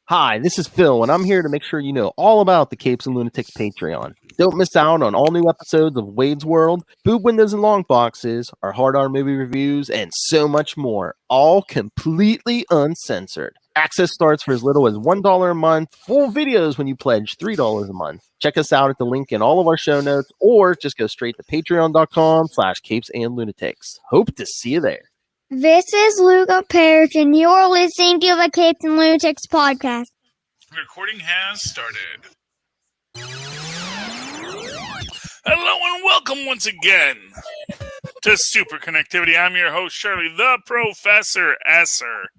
Hi, this is Phil, and I'm here to make sure you know all about the Capes and Lunatics Patreon. Don't miss out on all new episodes of Wade's World, Boob Windows and Long Boxes, our Hard R movie reviews, and so much more, all completely uncensored. Access starts for as little as $1 a month, full videos when you pledge $3 a month. Check us out at the link in all of our show notes, or just go straight to patreon.com/capesandlunatics. Hope to see you there. This is Luca Perich, and you're listening to the Capes and Lunatics podcast. Recording has started. Hello and welcome once again to Super Connectivity. I'm your host, Charlie, the Professor Esser.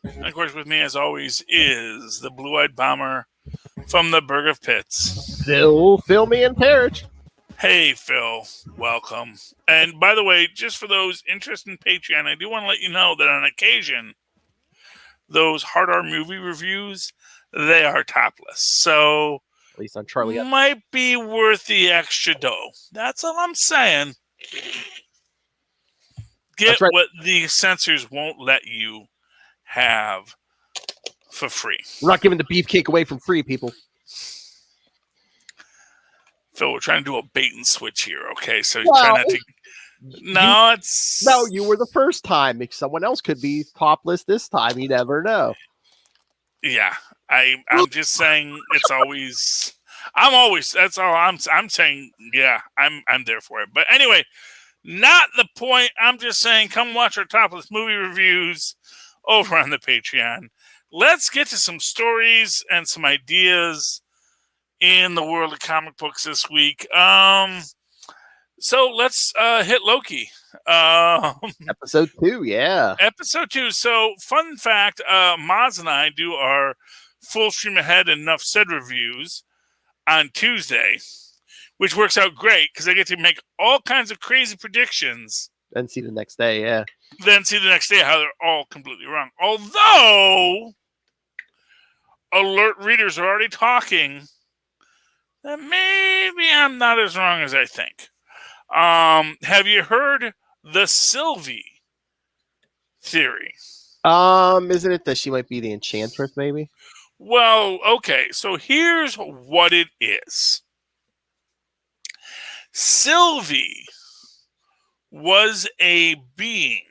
And of course, with me, as always, is the blue-eyed bomber from the Burg of Pitts. Phil me and Perich. Hey, Phil. Welcome. And by the way, just for those interested in Patreon, I do want to let you know that on occasion, those Hard R movie reviews, they are topless. So, at least on Charlie, might be worth the extra dough. That's all I'm saying. Get right. what the censors won't let you have for free. We're not giving the beefcake away for free, people. Phil, we're trying to do a bait and switch here, okay? So try not to... No, you were the first time. Someone else could be topless this time. You never know. Yeah, I'm just saying it's always... That's all I'm saying. Yeah, I'm there for it. But anyway, not the point. I'm just saying, come watch our topless movie reviews over on the Patreon. Let's get to some stories and some ideas in the world of comic books this week. So let's hit Loki. Episode 2, yeah. Episode 2. So, fun fact, Maz and I do our full stream ahead and Enough Said reviews on Tuesday, which works out great because I get to make all kinds of crazy predictions. Then see the next day, yeah. Then see the next day how they're all completely wrong. Although, alert readers are already talking that maybe I'm not as wrong as I think. Have you heard the Sylvie theory? Isn't it that she might be the Enchantress, maybe? Well, okay, so here's what it is. Sylvie was a being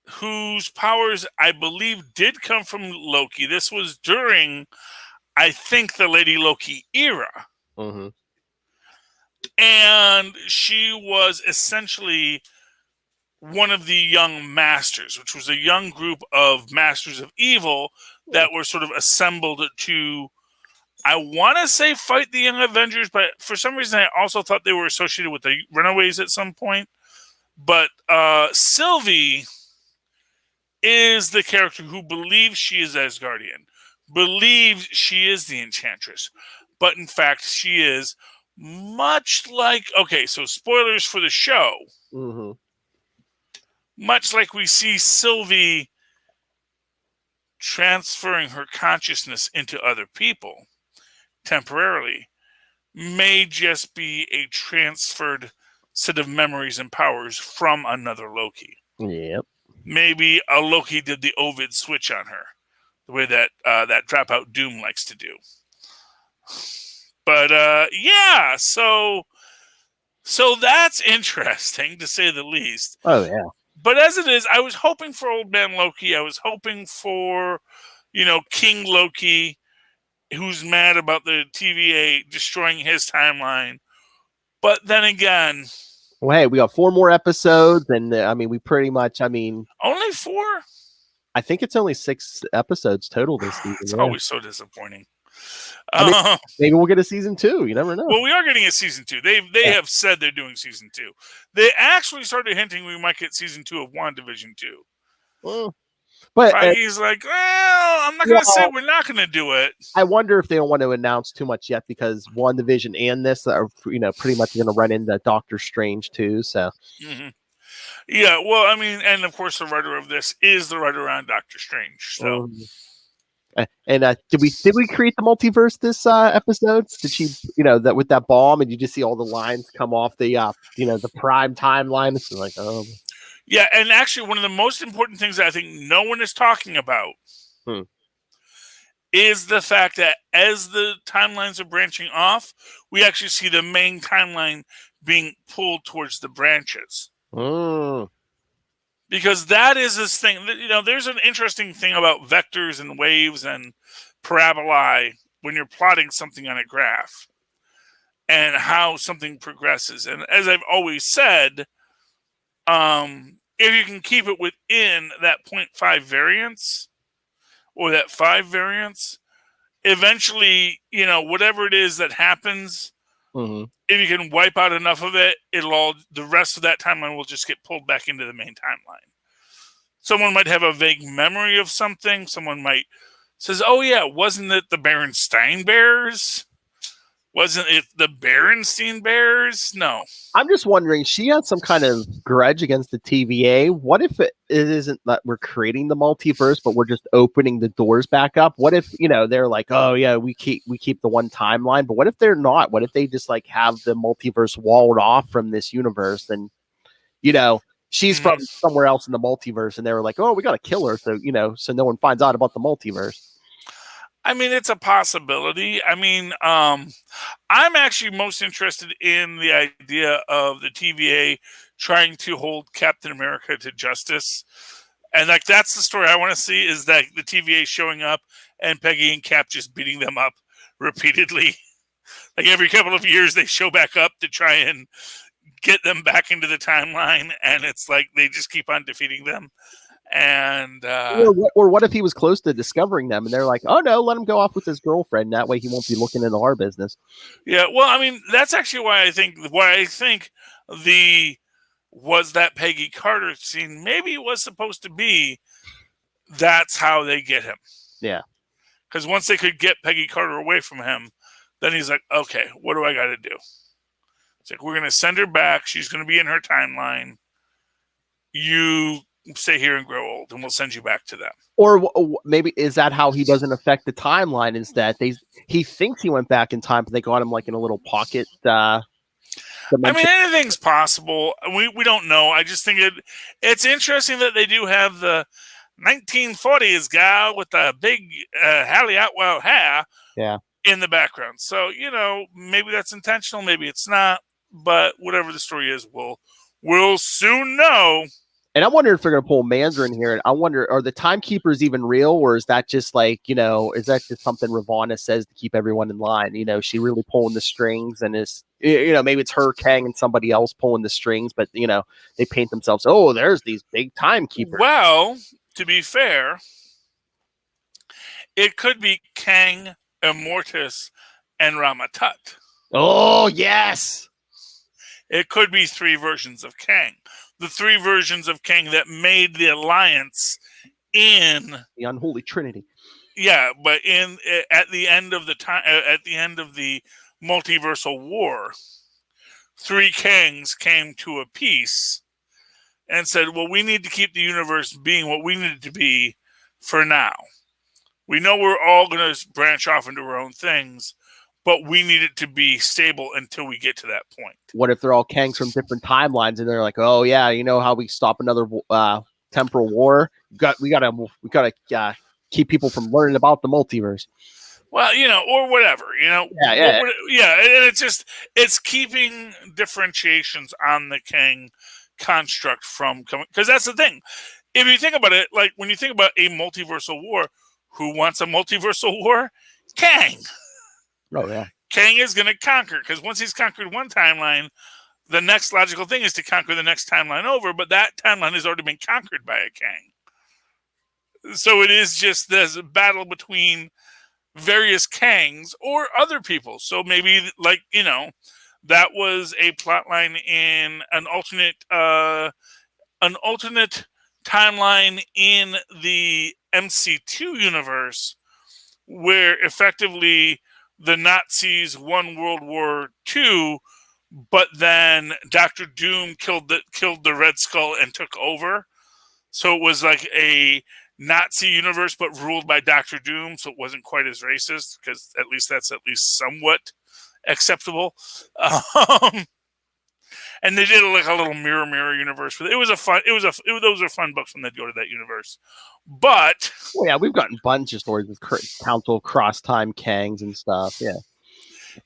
whose powers, I believe, did come from Loki. This was during, I think, the Lady Loki era. Mm-hmm. And she was essentially one of the young masters, which was a young group of masters of evil that were sort of assembled to, I want to say, fight the Young Avengers, but for some reason I also thought they were associated with the Runaways at some point. But Sylvie is the character who believes she is Asgardian, believes she is the Enchantress, but in fact she is much like, okay, so spoilers for the show. Mm-hmm. Much like we see Sylvie transferring her consciousness into other people temporarily, may just be a transferred set of memories and powers from another Loki. Yep. Maybe a Loki did the Ovid switch on her, the way that that Dropout Doom likes to do. But yeah, so that's interesting to say the least. Oh yeah. But as it is, I was hoping for Old Man Loki. I was hoping for, King Loki, who's mad about the TVA destroying his timeline. But then again, well, hey, we got 4 more episodes, and we pretty much, only 4. I think it's only 6 episodes total this season. It's always so disappointing. Maybe we'll get a season 2. You never know. Well, we are getting a season 2. They have said they're doing season 2. They actually started hinting we might get season 2 of WandaVision 2. Well, but he's like, well, I'm not going to say we're not going to do it. I wonder if they don't want to announce too much yet, because WandaVision and this are pretty much going to run into Doctor Strange too. So. Mm-hmm. Yeah, well, and of course the writer of this is the writer on Doctor Strange. So. And did we create the multiverse this episode? Did she, that with that bomb, and you just see all the lines come off the the prime timeline? It's like, oh. Yeah, and actually one of the most important things that I think no one is talking about is the fact that as the timelines are branching off, we actually see the main timeline being pulled towards the branches. Mm. Because that is this thing, there's an interesting thing about vectors and waves and parabolae when you're plotting something on a graph and how something progresses. And as I've always said, if you can keep it within that 0.5 variance or that 5 variance, eventually, whatever it is that happens, Mm-hmm. if you can wipe out enough of it, the rest of that timeline will just get pulled back into the main timeline. Someone might have a vague memory of something. Someone might says, "Oh yeah, wasn't it the Berenstein Bears? Wasn't it the Berenstein Bears?" No. I'm just wondering, she has some kind of grudge against the TVA. What if it isn't that we're creating the multiverse, but we're just opening the doors back up? What if, they're like, oh yeah, we keep the one timeline, but what if they're not? What if they just like have the multiverse walled off from this universe and, she's from somewhere else in the multiverse and they were like, oh, we got to kill her. So, so no one finds out about the multiverse. I mean, it's a possibility. I mean, I'm actually most interested in the idea of the TVA trying to hold Captain America to justice. And like, that's the story I want to see, is that the TVA showing up and Peggy and Cap just beating them up repeatedly. Like every couple of years they show back up to try and get them back into the timeline. And it's like, they just keep on defeating them. And or what if he was close to discovering them and they're like, oh no, let him go off with his girlfriend, that way he won't be looking into our business. Yeah, well, I mean, that's actually why I think was that Peggy Carter scene maybe it was supposed to be, that's how they get him. Yeah, because once they could get Peggy Carter away from him, then he's like, okay, what do I got to do? It's like, we're going to send her back, she's going to be in her timeline, you stay here and grow old, and we'll send you back to them. Or maybe is that how he doesn't affect the timeline? Is that he thinks he went back in time, but they got him like in a little pocket. I mean, anything's possible. We don't know. I just think it's interesting that they do have the 1940s gal with the big Hallie Atwell hair, in the background. So maybe that's intentional, maybe it's not. But whatever the story is, we'll soon know. And I wonder if they're going to pull Mandarin here. And I wonder, are the timekeepers even real? Or is that just like, is that just something Ravonna says to keep everyone in line? She really pulling the strings and is, maybe it's her, Kang, and somebody else pulling the strings. But, they paint themselves, oh, there's these big timekeepers. Well, to be fair, it could be Kang, Immortus, and Ramatut. Oh, yes. It could be 3 versions of Kang. The 3 versions of Kang that made the alliance in the unholy trinity. Yeah, but at the end of the multiversal war, 3 Kangs came to a peace and said, well, we need to keep the universe being what we need it to be for now. We know we're all going to branch off into our own things, but we need it to be stable until we get to that point. What if they're all Kangs from different timelines and they're like, oh yeah, how we stop another temporal war? We gotta keep people from learning about the multiverse. Well, or whatever, Yeah. And it's keeping differentiations on the Kang construct from coming, because that's the thing. If you think about it, like when you think about a multiversal war, who wants a multiversal war? Kang. Oh yeah. Kang is going to conquer, because once he's conquered one timeline, the next logical thing is to conquer the next timeline over, but that timeline has already been conquered by a Kang. So it is just this battle between various Kangs or other people. So maybe, like, that was a plot line in an alternate timeline in the MC2 universe, where effectively the Nazis won World War II, but then Dr. Doom killed the Red Skull and took over. So it was like a Nazi universe, but ruled by Dr. Doom, so it wasn't quite as racist, because at least that's somewhat acceptable. And they did like a little mirror universe. But those are fun books when they go to that universe. But well, yeah, we've gotten a bunch of stories with Council Cross Time Kangs and stuff. Yeah.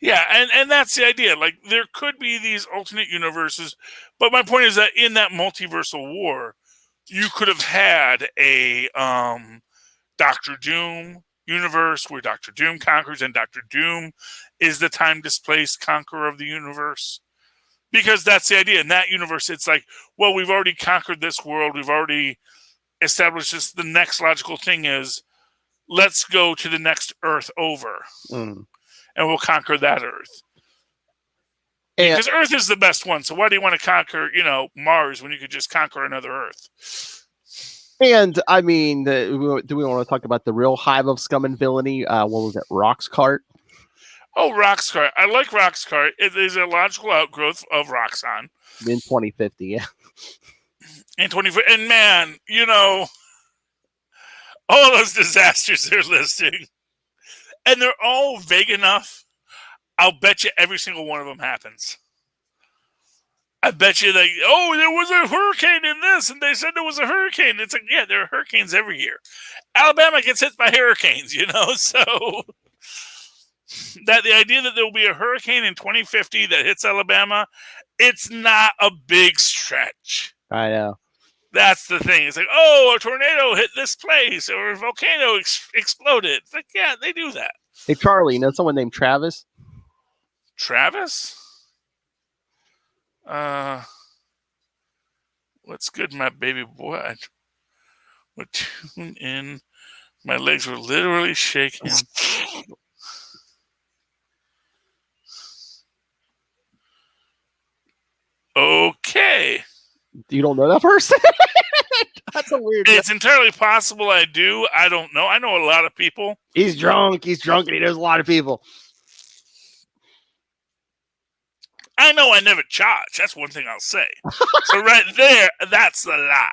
Yeah, and that's the idea. Like, there could be these alternate universes, but my point is that in that multiversal war, you could have had a Doctor Doom universe where Doctor Doom conquers, and Doctor Doom is the time displaced conqueror of the universe. Because that's the idea. In that universe, it's like, well, we've already conquered this world. We've already established this. The next logical thing is, let's go to the next Earth over. And we'll conquer that Earth. Because Earth is the best one. So why do you want to conquer, Mars when you could just conquer another Earth? And I mean, do we want to talk about the real hive of scum and villainy? What was it? Roxcart? Oh, Roxcart. I like Roxcart. It is a logical outgrowth of Roxxon. In 2050, yeah. In 2050. And man, all those disasters they're listing. And they're all vague enough. I'll bet you every single one of them happens. I bet you there was a hurricane in this, and they said there was a hurricane. It's like, yeah, there are hurricanes every year. Alabama gets hit by hurricanes, so that the idea that there will be a hurricane in 2050 that hits Alabama, it's not a big stretch. I know. That's the thing. It's like, a tornado hit this place, or a volcano exploded. It's like, yeah, they do that. Hey, Charlie, you know someone named Travis? Travis? What's good, my baby boy? I would tune in. My legs were literally shaking. Okay. You don't know that person? That's a weird. It's entirely possible I do. I don't know. I know a lot of people. He's drunk, and he knows a lot of people. I know I never charge. That's one thing I'll say. So right there, that's the lie.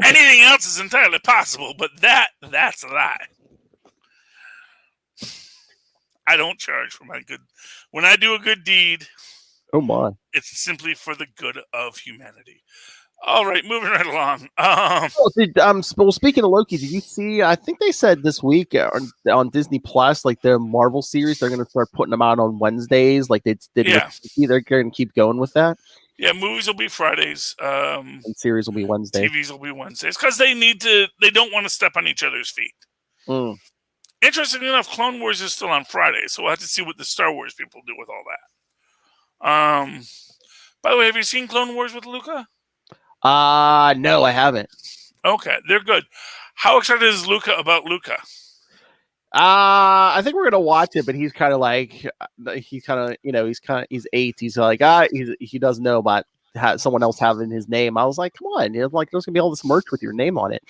Anything else is entirely possible, but that's a lie. I don't charge for my good. When I do a good deed, oh my, it's simply for the good of humanity. All right, moving right along. Well, speaking of Loki, did you see? I think they said this week on Disney Plus, like their Marvel series, they're going to start putting them out on Wednesdays, like they did. Yeah. They're going to keep going with that. Yeah, movies will be Fridays. And series will be Wednesdays. TVs will be Wednesdays because they don't want to step on each other's feet. Interestingly enough, Clone Wars is still on Friday, so we'll have to see what the Star Wars people do with all that. By the way, have you seen Clone Wars with Luca? No, I haven't. Okay, they're good. How excited is Luca about Luca? I think we're gonna watch it, but he's kind of like, he's 8. He's like, he doesn't know about someone else having his name. I was like, come on, like there's gonna be all this merch with your name on it.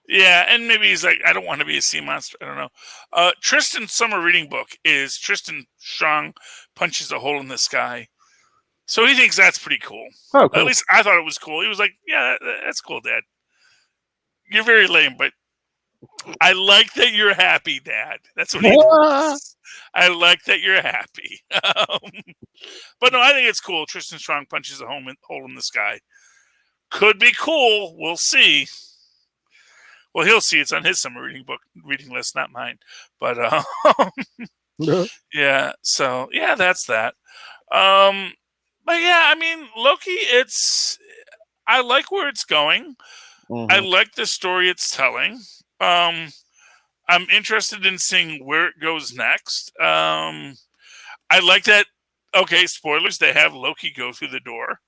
Yeah, and maybe he's like, I don't want to be a sea monster. I don't know. Tristan's summer reading book is Tristan Strong Punches a Hole in the Sky. So he thinks that's pretty cool. Oh, cool. At least I thought it was cool. He was like, yeah, that's cool, Dad. You're very lame, but I like that you're happy, Dad. That's what he does. I like that you're happy. But no, I think it's cool. Tristan Strong Punches a hole in the sky. Could be cool. We'll see. Well, he'll see. It's on his summer reading list, not mine. But yeah. So yeah, that's that. But yeah, I mean, Loki. I like where it's going. Mm-hmm. I like the story it's telling. I'm interested in seeing where it goes next. I like that. Okay, spoilers. They have Loki go through the door.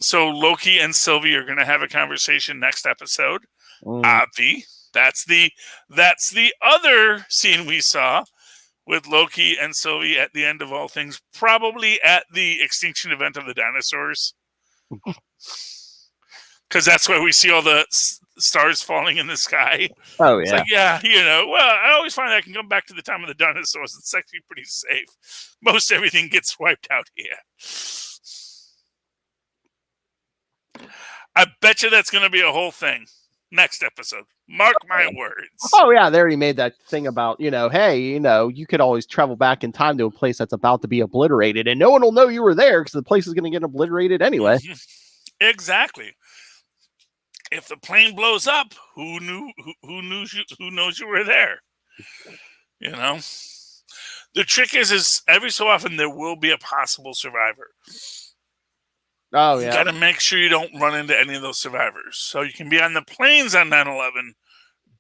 So Loki and Sylvie are going to have a conversation next episode. Obvi. That's the other scene we saw with Loki and Sylvie at the end of all things, probably at the extinction event of the dinosaurs. Because that's where we see all the stars falling in the sky. Oh, yeah. It's like, yeah, well, I always find I can come back to the time of the dinosaurs. It's actually pretty safe. Most everything gets wiped out here. I bet you that's going to be a whole thing. next episode. Mark my words. Oh yeah, they already made that thing about, hey, you could always travel back in time to a place that's about to be obliterated, and no one will know you were there because the place is going to get obliterated anyway. Exactly. If the plane blows up, who knows you were there? The trick is every so often there will be a possible survivor. Oh You yeah. got to make sure you don't run into any of those survivors. So you can be on the planes on 9/11.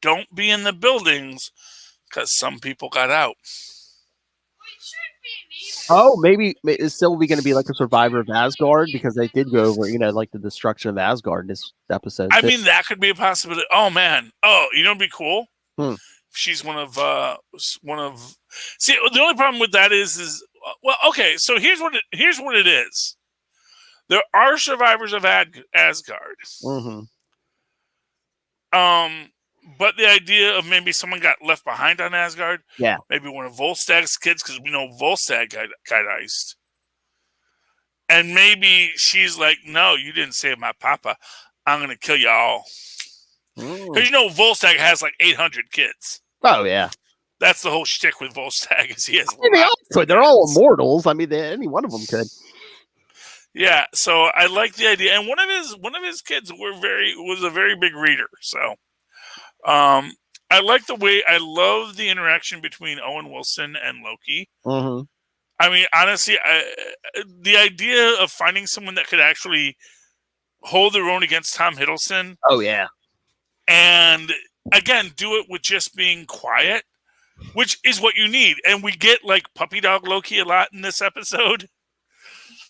Don't be in the buildings because some people got out. Oh, maybe is Sylvie going to be like a survivor of Asgard because they did go over, like the destruction of Asgard in this episode. I mean, that could be a possibility. Oh man. Oh, it'd be cool. She's one of. See, the only problem with that is well, okay. So here's what it is. There are survivors of Asgard. Mm-hmm. But the idea of maybe someone got left behind on Asgard. Yeah. Maybe one of Volstag's kids, because we know Volstagg got iced. And maybe she's like, no, you didn't save my papa. I'm going to kill you all. Because Volstagg has like 800 kids. Oh, yeah. That's the whole shtick with Volstagg is he has they're all immortals. I mean, any one of them could. Yeah, so I like the idea. And one of his kids was a very big reader. So I like the way, I love the interaction between Owen Wilson and Loki. Mm-hmm. I mean, honestly, the idea of finding someone that could actually hold their own against Tom Hiddleston. Oh, yeah. And, again, do it with just being quiet, which is what you need. And we get, like, puppy dog Loki a lot in this episode,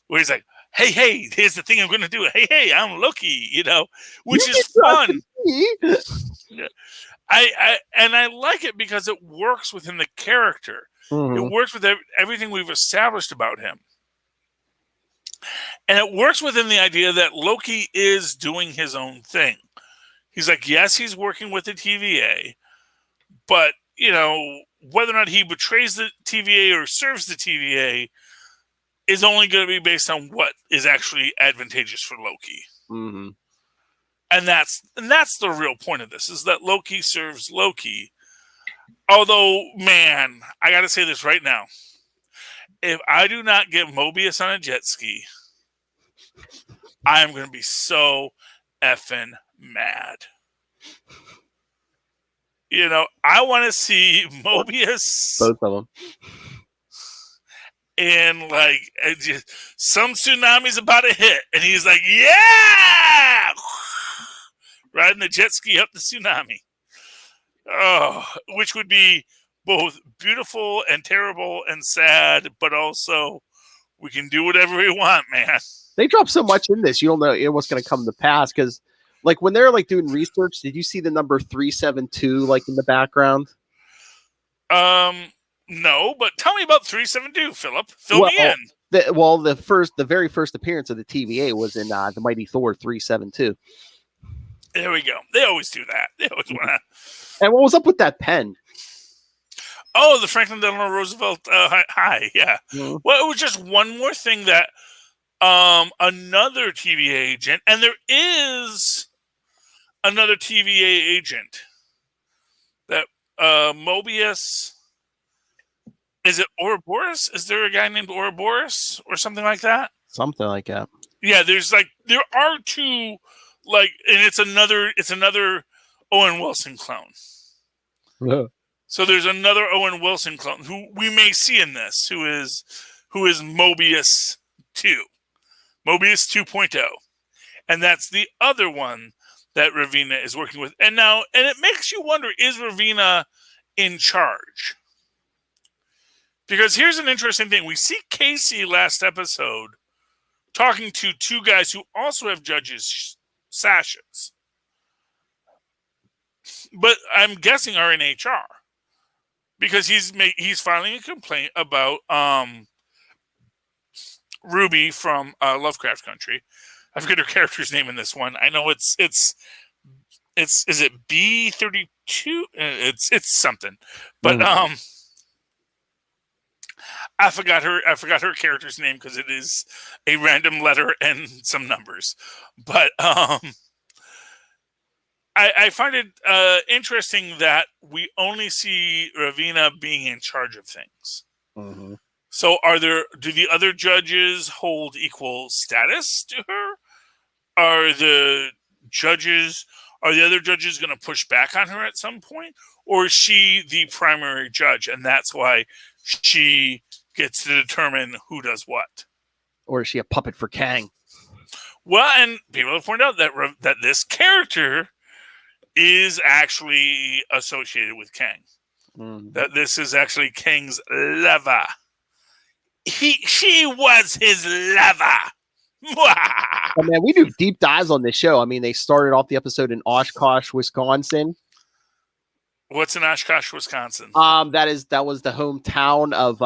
where he's like, hey, here's the thing I'm going to do. Hey, I'm Loki, which is fun. I like it because it works within the character. Mm-hmm. It works with everything we've established about him. And it works within the idea that Loki is doing his own thing. He's like, yes, he's working with the TVA, but, whether or not he betrays the TVA or serves the TVA is only going to be based on what is actually advantageous for Loki. Mm-hmm. And that's the real point of this, is that Loki serves Loki. Although, man, I got to say this right now. If I do not get Mobius on a jet ski, I am going to be so effing mad. I want to see Mobius. Both of them. And, like, some tsunami's about to hit. And he's like, yeah! Riding the jet ski up the tsunami. Oh, which would be both beautiful and terrible and sad, but also we can do whatever we want, man. They drop so much in this, you don't know what's going to come to pass. Because, like, when they're like doing research, did you see the number 372 like in the background? No, but tell me about 372, Philip. Fill me in. The very first appearance of the TVA was in the Mighty Thor 372. There we go. They always do that. They always want to. And what was up with that pen? Oh, the Franklin Delano Roosevelt high. Yeah. Mm-hmm. Well, it was just one more thing that another TVA agent, and there is another TVA agent that Mobius. Is it Ouroboros? Is there a guy named Ouroboros or something like that? Something like that. Yeah, there are two, like, and it's another Owen Wilson clone. Yeah. So there's another Owen Wilson clone who we may see in this, who is Mobius 2. Mobius 2.0. And that's the other one that Ravina is working with. And it makes you wonder, is Ravina in charge? Because here's an interesting thing. We see Casey last episode talking to two guys who also have judges' sashes. But I'm guessing are in HR. Because he's filing a complaint about Ruby from Lovecraft Country. I forget her character's name in this one. I know it's is it B32? It's something. But I forgot her character's name because it is a random letter and some numbers. But I find it interesting that we only see Ravina being in charge of things. Mm-hmm. So, do the other judges hold equal status to her? Are the other judges going to push back on her at some point, or is she the primary judge, and that's why she gets to determine who does what? Or is she a puppet for Kang? Well, and people have pointed out that this character is actually associated with Kang. Mm-hmm. That this is actually Kang's lover. She was his lover. Oh, man, we do deep dives on this show. I mean, they started off the episode in Oshkosh, Wisconsin. What's in Oshkosh, Wisconsin? That was the hometown of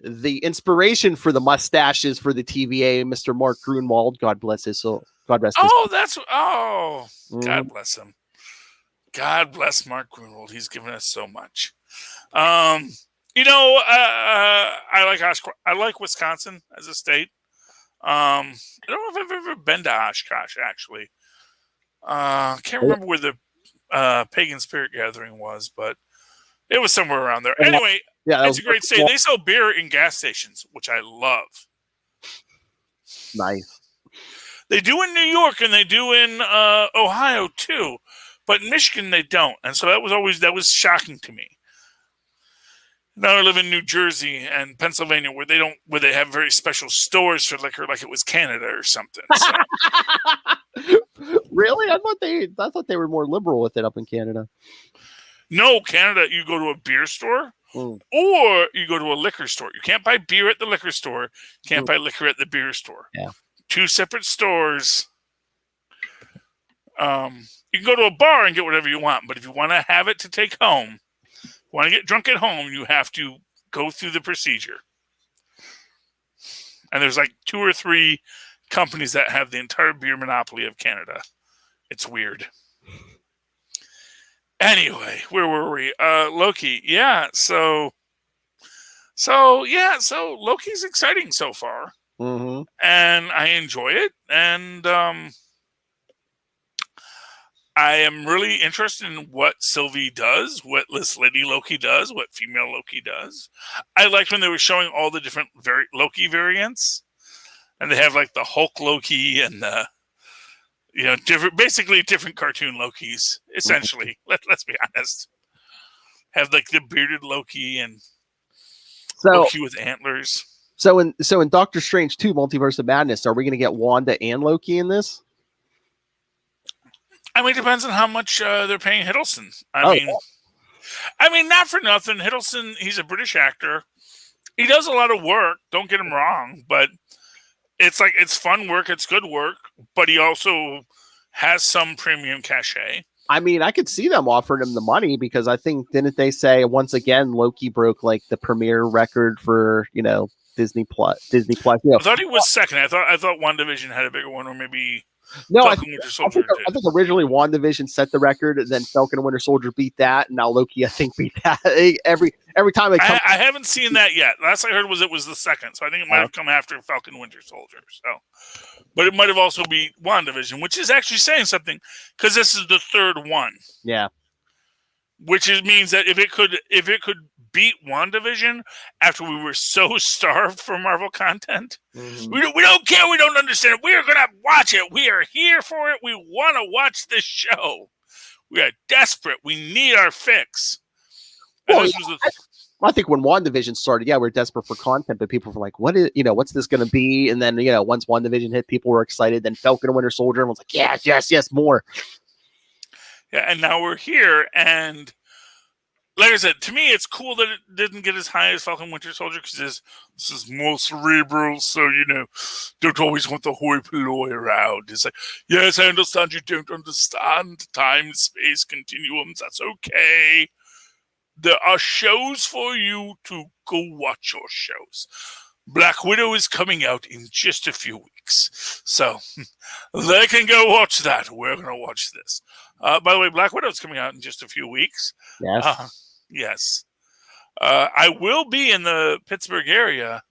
the inspiration for the mustaches for the TVA, Mr. Mark Grunwald. God bless his soul. God rest his soul. God bless him. God bless Mark Grunwald. He's given us so much. I like Wisconsin as a state. I don't know if I've ever been to Oshkosh, actually. I can't remember where the Pagan Spirit Gathering was, but it was somewhere around there. Anyway, it's a great state. They sell beer in gas stations, which I love. Nice. They do in New York and they do in Ohio too, but in Michigan they don't, and so that was shocking to me. Now I live in New Jersey and Pennsylvania, where they have very special stores for liquor, like it was Canada or something. So. Really? I thought they were more liberal with it up in Canada. No, Canada, you go to a beer store or you go to a liquor store. You can't buy beer at the liquor store. You can't buy liquor at the beer store. Yeah. Two separate stores. You can go to a bar and get whatever you want, but if you want to have it to take home, want to get drunk at home, you have to go through the procedure. And there's like 2 or 3 companies that have the entire beer monopoly of Canada. It's weird. Anyway, where were we? Loki. Yeah, so Loki's exciting so far. Mm-hmm. And I enjoy it. And I am really interested in what Sylvie does, what this Lady Loki does, what female Loki does. I liked when they were showing all the different Loki variants, and they have like the Hulk Loki and the different cartoon Lokis. Essentially, let's be honest. Have like the bearded Loki and Loki with antlers. So in Doctor Strange 2: Multiverse of Madness, are we going to get Wanda and Loki in this? I mean, it depends on how much they're paying Hiddleston. I mean, not for nothing. Hiddleston, he's a British actor. He does a lot of work. Don't get him wrong, but it's fun work. It's good work, but he also has some premium cachet. I mean, I could see them offering him the money because I think, didn't they say once again Loki broke like the premiere record for Disney Plus? I thought he was second. I thought WandaVision had a bigger one, or maybe. No, I think originally WandaVision set the record, then Falcon and Winter Soldier beat that, and now Loki, I think, beat that. Every time they come. I haven't seen that yet. Last I heard was it was the second, so I think it might have come after Falcon and Winter Soldier. So, but it might have also been WandaVision, which is actually saying something because this is the third one. Yeah, which means that if it could beat WandaVision after we were so starved for Marvel content, we don't care, we don't understand it. We are going to watch it. We are here for it. We want to watch this show. We are desperate. We need our fix. Well, I think when WandaVision started, we're desperate for content, but people were like, what's this going to be? And then, once WandaVision hit, people were excited. Then Falcon and Winter Soldier, everyone's like, yes, more. Yeah, and now we're here, and like I said, to me, it's cool that it didn't get as high as Falcon Winter Soldier because this is more cerebral, so, don't always want the hoi polloi around. It's like, yes, I understand you don't understand time, space, continuums. That's okay. There are shows for you to go watch your shows. Black Widow is coming out in just a few weeks, so they can go watch that. We're going to watch this. By the way, Black Widow is coming out in just a few weeks. Yes. Yes. I will be in the Pittsburgh area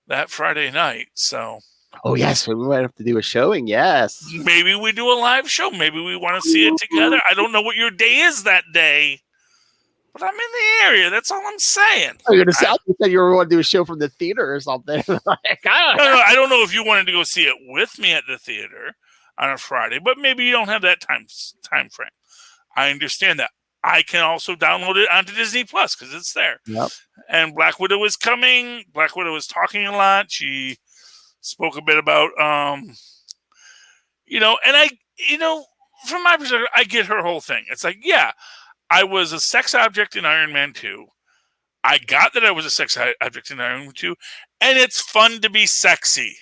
that Friday night, so. Oh yes, we might have to do a showing. Yes. Maybe we do a live show. Maybe we want to see it together. I don't know what your day is that day, but I'm in the area. That's all I'm saying. Oh, you're gonna say, you said you were going to do a show from the theater or something. I don't know if you wanted to go see it with me at the theater on a Friday, but maybe you don't have that time frame. I understand that. I can also download it onto Disney Plus because it's there. Yep. And Black Widow is coming. Black Widow is talking a lot. She spoke a bit about, and from my perspective, I get her whole thing. It's like, yeah, I was a sex object in Iron Man 2. I got that I was a sex object in Iron Man 2, and it's fun to be sexy.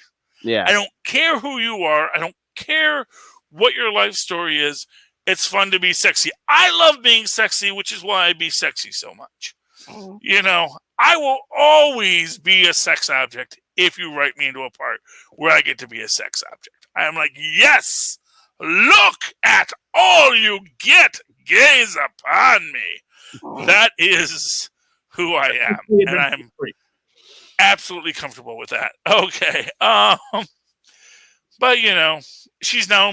Yeah. I don't care who you are. I don't care what your life story is. It's fun to be sexy. I love being sexy, which is why I be sexy so much. I will always be a sex object if you write me into a part where I get to be a sex object. I am like, yes, look at all you get. Gaze upon me. That is who I am. And I'm absolutely comfortable with that. Okay. But she's now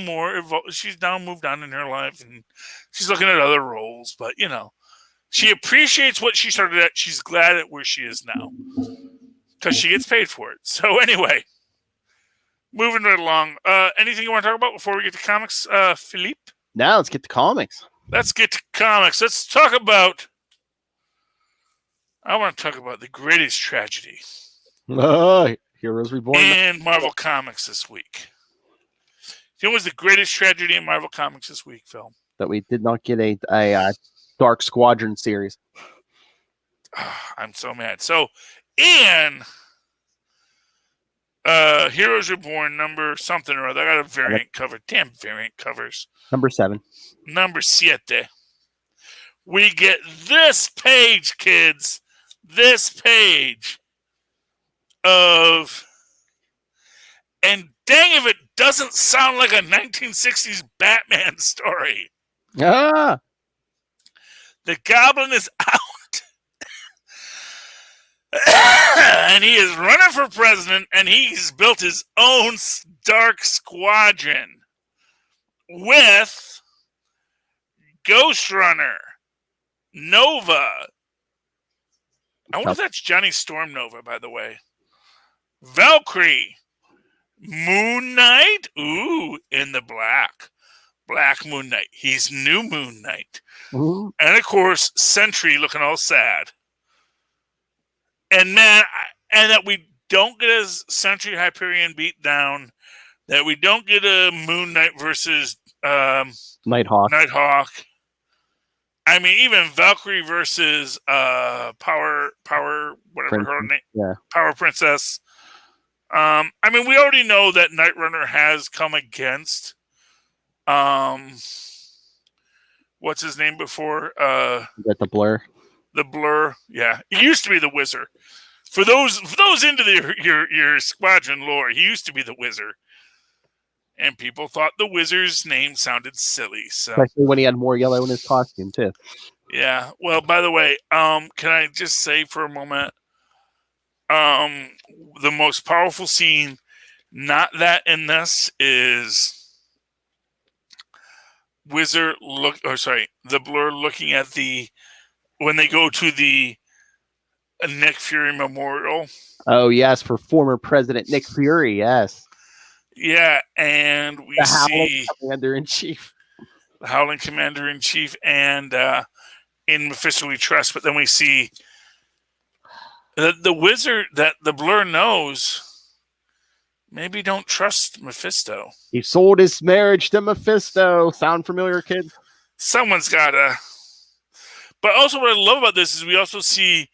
she's now moved on in her life, and she's looking at other roles. But she appreciates what she started at. She's glad at where she is now because she gets paid for it. So anyway, moving right along. Anything you want to talk about before we get to comics, Philippe? Now let's get to comics. Let's get to comics. Let's talk about. I want to talk about the greatest tragedy. Heroes Reborn in Marvel Comics this week. You know what was the greatest tragedy in Marvel Comics this week, Phil? That we did not get a Dark Squadron series. I'm so mad. So, in Heroes Reborn number something or other, I got a variant cover. Damn variant covers. Number 7. Number 7. We get this page, kids. This page of, and dang if it doesn't sound like a 1960s Batman story. Ah! The Goblin is out. And he is running for president, and he's built his own Dark Squadron with Ghost Runner, Nova. I wonder if that's Johnny Storm Nova, by the way. Valkyrie, Moon Knight, in the Black Moon Knight. He's New Moon Knight. Mm-hmm. And of course, Sentry looking all sad. And man, and that we don't get a Sentry Hyperion beat down, that we don't get a Moon Knight versus Nighthawk. I mean, even Valkyrie versus Power, whatever her name, Power Princess. I mean, we already know that Night Runner has come against, what's his name before? Is that the Blur? The Blur, yeah. He used to be the Wizard. For those into your squadron lore, he used to be the Wizard. And people thought the Wizard's name sounded silly. So. Especially when he had more yellow in his costume, too. Yeah. Well, by the way, can I just say for a moment, the most powerful scene, not that in this, is the Blur looking at when they go to the Nick Fury Memorial. Oh, yes, for former President Nick Fury, yes. Yeah, and we see Commander-in-Chief. The Howling Commander-in-Chief, and in Mephisto we trust, but then we see the Wizard that the Blur knows maybe don't trust Mephisto. He sold his marriage to Mephisto. Sound familiar, kid? Someone's gotta. But also what I love about this is we also see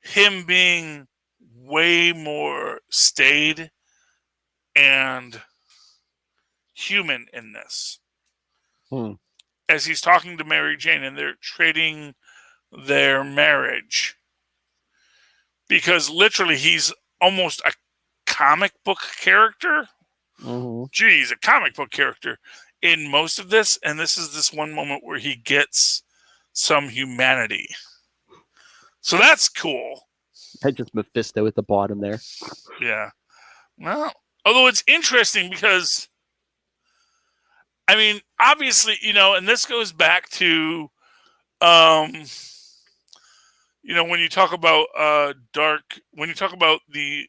him being way more staid and human in this. As he's talking to Mary Jane and they're trading their marriage. Because literally he's almost a comic book character. Mm-hmm. Geez, a comic book character in most of this. And this is this one moment where he gets some humanity. So that's cool. I just Mephisto at the bottom there. Yeah. Well, Although it's interesting because, I mean, obviously, and this goes back to, when you talk about when you talk about the,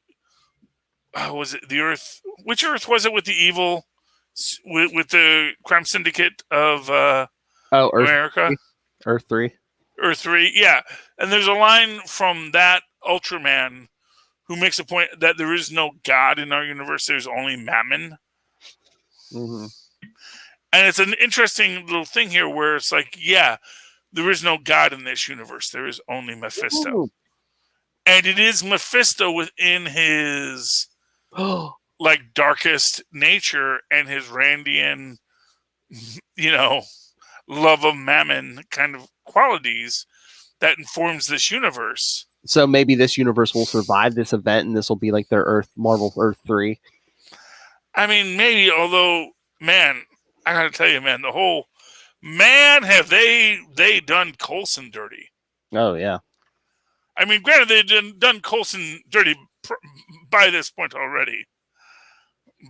was it the Earth? Which Earth was it with the evil, with the crime syndicate of Earth America? 3. Earth 3. Earth 3, yeah. And there's a line from that Ultraman who makes a point that there is no God in our universe, there's only Mammon. Mm-hmm. And it's an interesting little thing here where it's like, yeah, there is no God in this universe. There is only Mephisto. Ooh. And it is Mephisto within his like darkest nature and his Randian, love of mammon kind of qualities that informs this universe. So maybe this universe will survive this event, and this will be like their Marvel's Earth 3. I mean, maybe, although, man, I gotta tell you, man, the whole have they done Coulson dirty? Oh yeah. I mean, granted, they've done Coulson dirty by this point already,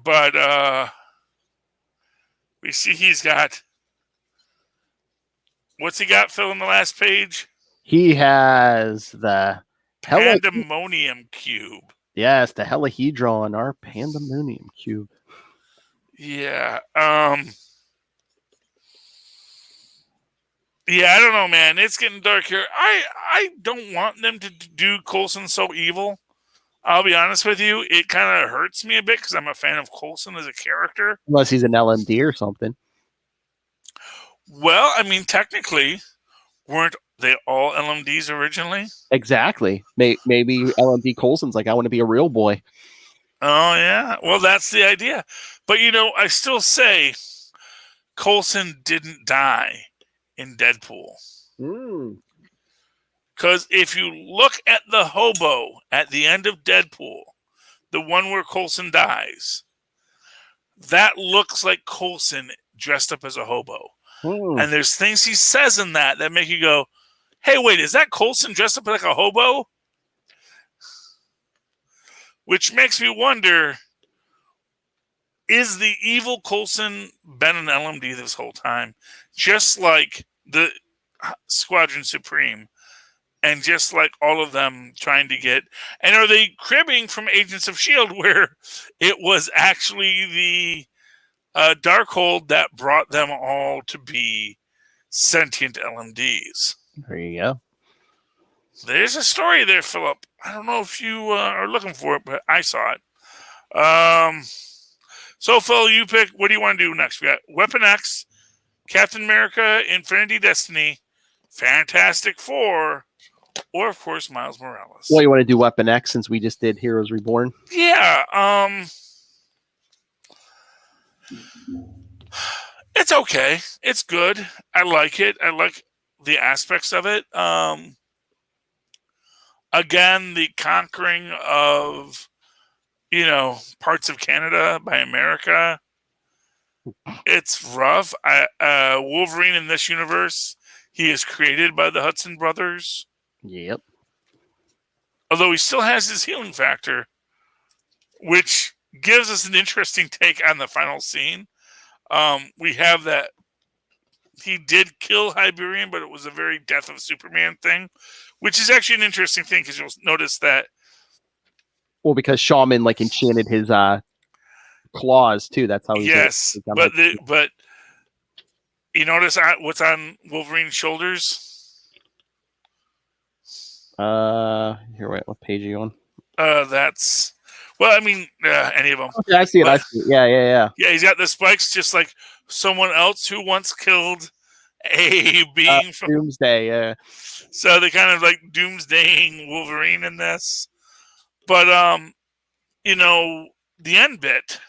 but we see he's got, what's he got, Phil, on the last page? He has the Pandemonium Cube. Yes, the Helihedron, our Pandemonium Cube. Yeah. Yeah, I don't know, man. It's getting dark here. I don't want them to do Coulson so evil. I'll be honest with you. It kind of hurts me a bit because I'm a fan of Coulson as a character. Unless he's an LMD or something. Well, I mean, technically, weren't they all LMDs originally? Exactly. Maybe LMD Coulson's like, I want to be a real boy. Oh, yeah. Well, that's the idea. But, I still say Coulson didn't die in Deadpool. Because if you look at the hobo at the end of Deadpool, the one where Coulson dies, that looks like Coulson dressed up as a hobo. And there's things he says in that make you go, hey, wait, is that Coulson dressed up like a hobo? Which makes me wonder, is the evil Coulson been an LMD this whole time? Just like the Squadron Supreme, and just like all of them trying to get... And are they cribbing from Agents of S.H.I.E.L.D., where it was actually the Darkhold that brought them all to be sentient LMDs? There you go. There's a story there, Philip. I don't know if you are looking for it, but I saw it. So, Phil, you pick. What do you want to do next? We got Weapon X, Captain America, Infinity Destiny, Fantastic Four, or, of course, Miles Morales. Well, you want to do Weapon X since we just did Heroes Reborn? Yeah. It's okay. It's good. I like it. I like the aspects of it. Again, the conquering of, parts of Canada by America. It's rough. Wolverine in this universe, he is created by the Hudson brothers. Yep. Although he still has his healing factor, which gives us an interesting take on the final scene. We have that he did kill Hyperion, but it was a very Death of Superman thing, which is actually an interesting thing because you'll notice that. Well, because Shaman enchanted his claws too. That's how he. Yes, but you notice what's on Wolverine's shoulders? Here, wait, what page are you on? That's. Well, I mean, any of them. Okay, I see it. I see it. Yeah. Yeah, he's got the spikes just like someone else who once killed a being from Doomsday. Yeah. So they kind of like doomsdaying Wolverine in this, but the end bit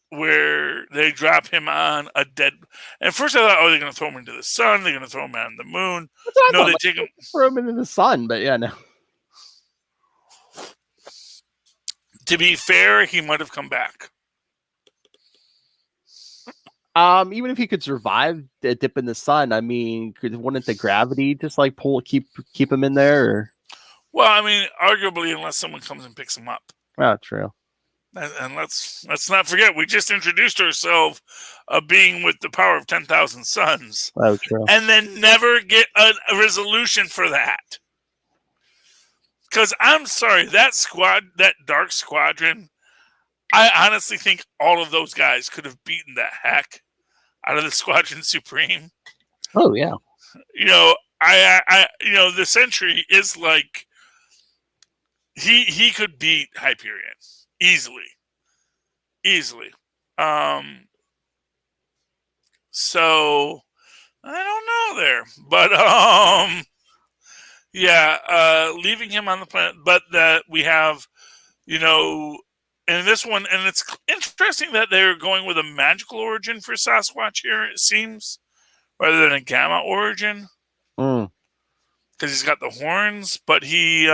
where they drop him on a dead. And at first I thought, they're going to throw him into the sun. They're going to throw him on the moon. No, they take him. Throw him into the sun, but yeah, no. To be fair, he might have come back. Even if he could survive a dip in the sun, I mean, wouldn't the gravity just keep him in there? Or? Well, I mean, arguably, unless someone comes and picks him up. Oh, true. And let's not forget, we just introduced ourselves a being with the power of 10,000 suns, Oh, true. and then never get a resolution for that. Because I'm sorry, that Dark Squadron, I honestly think all of those guys could have beaten the heck out of the Squadron Supreme. Oh, yeah. The Sentry is like he could beat Hyperion easily. So I don't know there, but leaving him on the planet, but that we have, in this one, and it's interesting that they're going with a magical origin for Sasquatch here, it seems, rather than a gamma origin, because he's got the horns, but he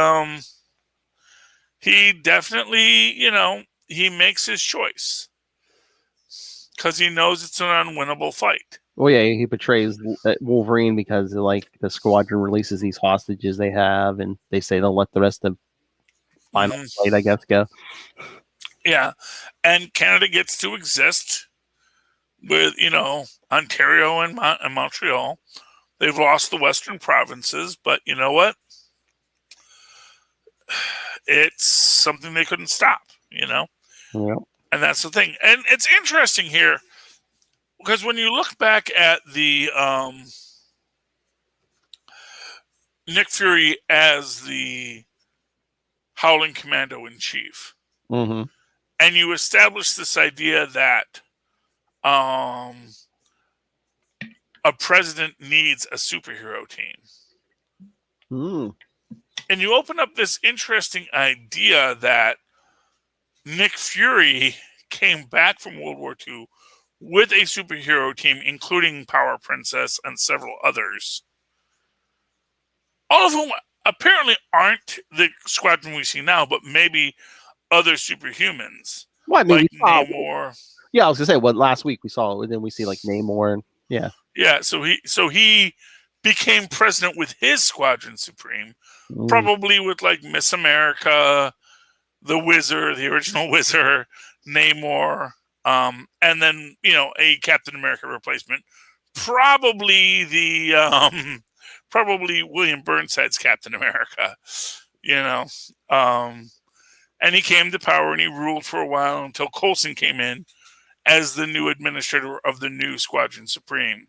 definitely, he makes his choice because he knows it's an unwinnable fight. Well, yeah, he betrays Wolverine because the squadron releases these hostages they have, and they say they'll let the rest of final fight, I guess, go. Yeah, and Canada gets to exist with Ontario and Montreal. They've lost the Western provinces, but you know what? It's something they couldn't stop. Yeah. And that's the thing. And it's interesting here because when you look back at the Nick Fury as the Howling Commando in Chief, and you establish this idea that a president needs a superhero team, and you open up this interesting idea that Nick Fury came back from World War II with a superhero team, including Power Princess and several others, all of whom apparently aren't the squadron we see now, but maybe other superhumans. Well, I mean, like Namor. Yeah, I was gonna say, last week we saw, and then we see like Namor, and yeah. So he became president with his Squadron Supreme, probably with like Miss America, the Wizard, the original Wizard, Namor, and then a Captain America replacement, probably probably William Burnside's Captain America, and he came to power and he ruled for a while until Coulson came in as the new administrator of the new Squadron Supreme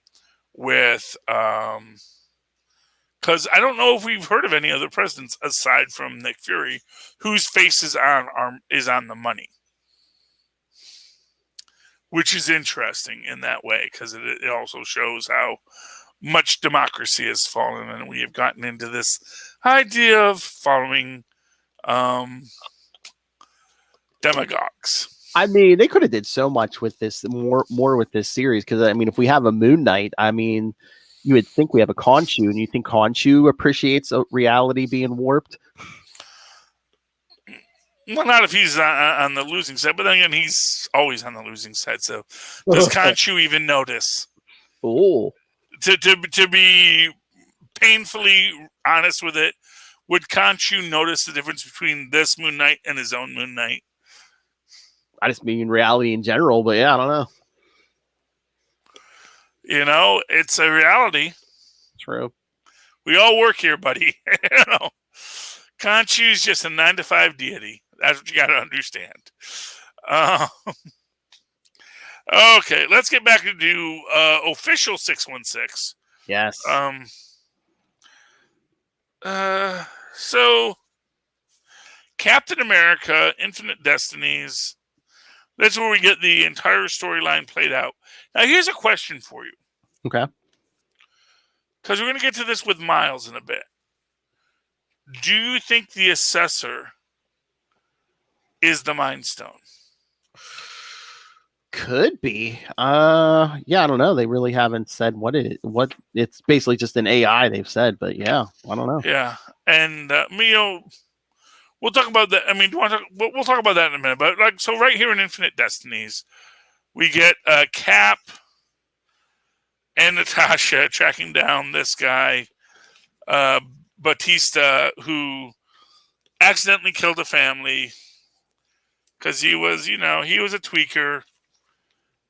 with, because I don't know if we've heard of any other presidents aside from Nick Fury whose face is on the money, which is interesting in that way because it also shows how much democracy has fallen, and we have gotten into this idea of following demagogues. I mean, they could have did so much with this, more with this series, because I mean, if we have a Moon Knight, I mean, you would think we have a Khonshu, and you think Khonshu appreciates a reality being warped? Well, not if he's on the losing side, but then again, he's always on the losing side. So, does Khonshu even notice? Oh, to be painfully honest with it, would Khonshu notice the difference between this Moon Knight and his own Moon Knight? I just mean reality in general, but yeah, I don't know. It's a reality. True. We all work here, buddy. Khonshu's just a 9-to-5 deity. That's what you got to understand. Okay, let's get back to official 616. Yes. So Captain America, Infinite Destinies. That's where we get the entire storyline played out. Now, here's a question for you. Okay. Because we're going to get to this with Miles in a bit. Do you think the Assessor is the Mind Stone? Could be. Yeah, I don't know. They really haven't said what it's basically just an AI they've said, but yeah, I don't know. Yeah, and we'll talk about that. I mean, we'll talk about that in a minute. But so right here in Infinite Destinies, we get Cap and Natasha tracking down this guy, Batista, who accidentally killed a family, because he was a tweaker,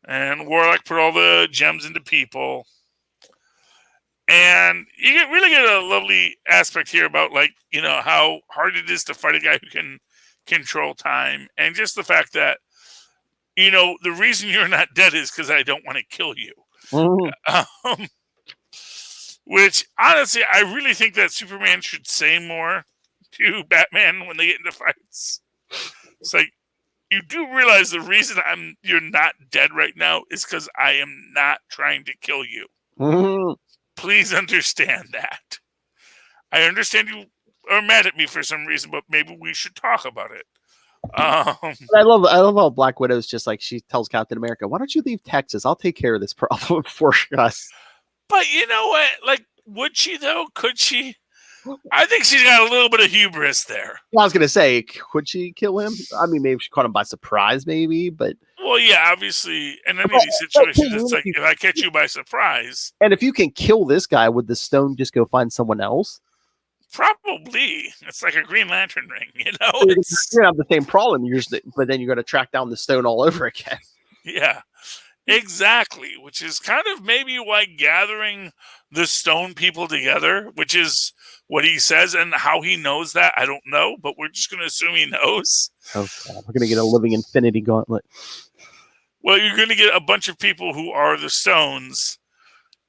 and Warlock put all the gems into people. And you really get a lovely aspect here about, like, how hard it is to fight a guy who can control time. And just the fact that, the reason you're not dead is because I don't want to kill you. Mhm. Which, honestly, I really think that Superman should say more to Batman when they get into fights. It's like, you do realize the reason you're not dead right now is because I am not trying to kill you. Mhm. Please understand that. I understand you are mad at me for some reason, but maybe we should talk about it. I love how Black Widow's just like, she tells Captain America, "Why don't you leave Texas? I'll take care of this problem for us." But you know what? Like, would she though? Could she? I think she's got a little bit of hubris there. Well, I was gonna say, could she kill him? I mean, maybe she caught him by surprise, maybe, but Well, yeah, obviously, in any of these situations, it's like, if I catch you by surprise, and if you can kill this guy, would the stone just go find someone else? probably. It's like a Green Lantern ring, You're gonna have the same problem. But then you're gonna track down the stone all over again. Yeah, exactly. Which is kind of maybe why gathering the stone people together, which is what he says, and how he knows that, I don't know, but we're just going to assume he knows. Oh, God. We're gonna get a living infinity gauntlet. Well, you're going to get a bunch of people who are the stones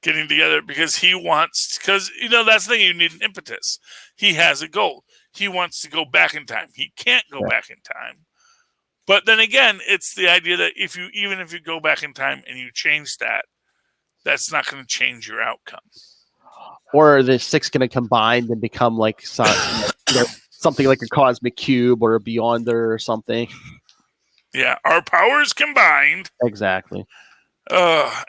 getting together because he wants, because, that's the thing, you need an impetus. He has a goal. He wants to go back in time. He can't go back in time. But then again, it's the idea that even if you go back in time and you change that, that's not going to change your outcome. Or are the six going to combine and become like something like a cosmic cube or a Beyonder or something? Yeah, our powers combined. Exactly.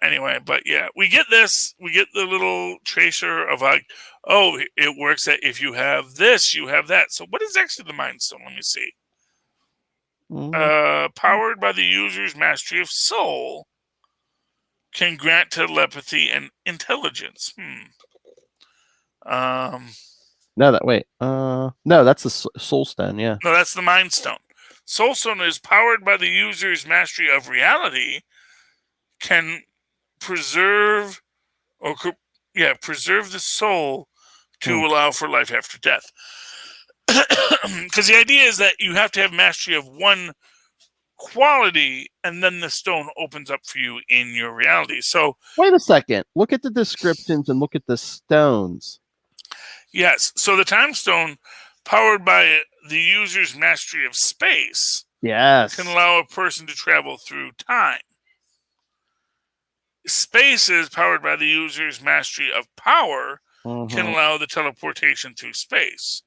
Anyway, but yeah, we get this. We get the little tracer of like, oh, it works that if you have this, you have that. So what is actually the Mind Stone? Let me see. Powered by the user's mastery of soul, can grant telepathy and intelligence. No, that's the Soul Stone. Yeah. No, that's the Mind Stone. Soul Stone is powered by the user's mastery of reality, can preserve the soul to allow for life after death. Because the idea is that you have to have mastery of one quality, and then the stone opens up for you in your reality. So wait a second. Look at the descriptions and look at the stones. Yes. So the Time Stone, powered by the user's mastery of space, yes, can allow a person to travel through time. Space is powered by the user's mastery of power, can allow the teleportation through space.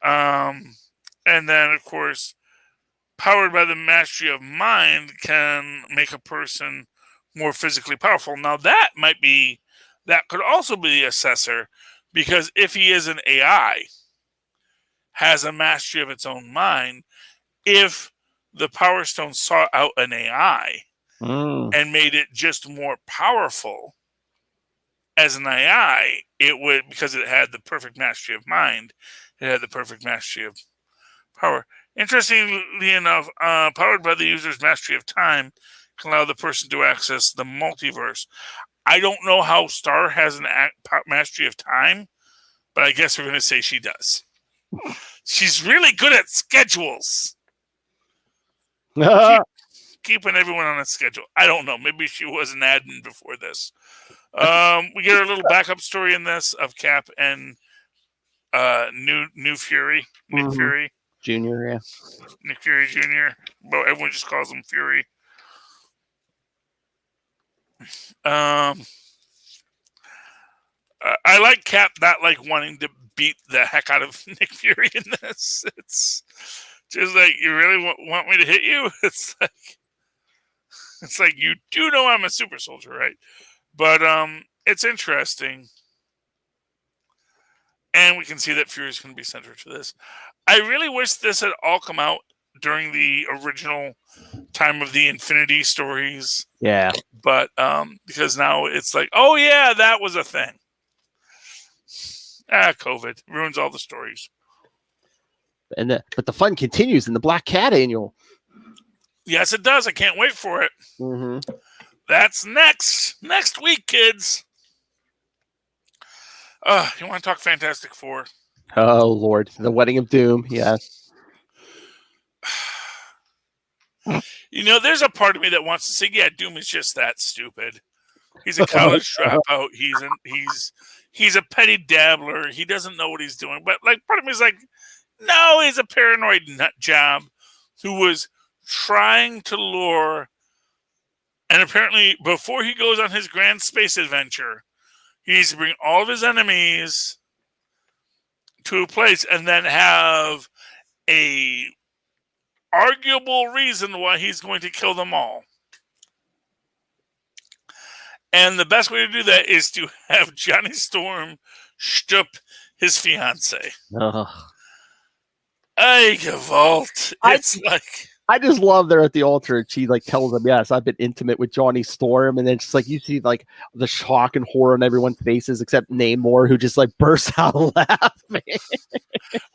And then, of course, powered by the mastery of mind, can make a person more physically powerful. Now, that could also be the assessor, because if he is an AI, has a mastery of its own mind, if the Power Stone sought out an AI and made it just more powerful as an AI, it would, because it had the perfect mastery of mind, it had the perfect mastery of power. Interestingly enough, powered by the user's mastery of time, can allow the person to access the multiverse. I don't know how Star has an mastery of time, but I guess we're going to say she does. She's really good at schedules. Keeping everyone on a schedule. I don't know. Maybe she was an admin before this. We get a little backup story in this of Cap and New Fury. Nick Fury. Junior, yeah. Nick Fury Jr. But everyone just calls him Fury. I like Cap not like wanting to beat the heck out of Nick Fury in this. It's just like, you really want me to hit you? It's like you do know I'm a super soldier, right? But it's interesting, and we can see that Fury is going to be centered to this. I really wish this had all come out during the original time of the Infinity stories. Yeah. But because now it's like, oh yeah, that was a thing. COVID ruins all the stories. But the fun continues in the Black Cat annual. Yes, it does. I can't wait for it. Mm-hmm. That's next week, kids. You want to talk Fantastic Four? Oh Lord, the Wedding of Doom. Yeah. There's a part of me that wants to say, yeah, Doom is just that stupid. He's a college dropout. He's a petty dabbler. He doesn't know what he's doing. But like, part of me is like, no, he's a paranoid nut job who was trying to lure. And apparently, before he goes on his grand space adventure, he needs to bring all of his enemies to a place and then have a arguable reason why he's going to kill them all. And the best way to do that is to have Johnny Storm shtup his fiance. Ay, Gewalt. I just love they're at the altar and she like tells him, yes, I've been intimate with Johnny Storm. And then it's like you see like the shock and horror on everyone's faces except Namor, who just like bursts out laughing.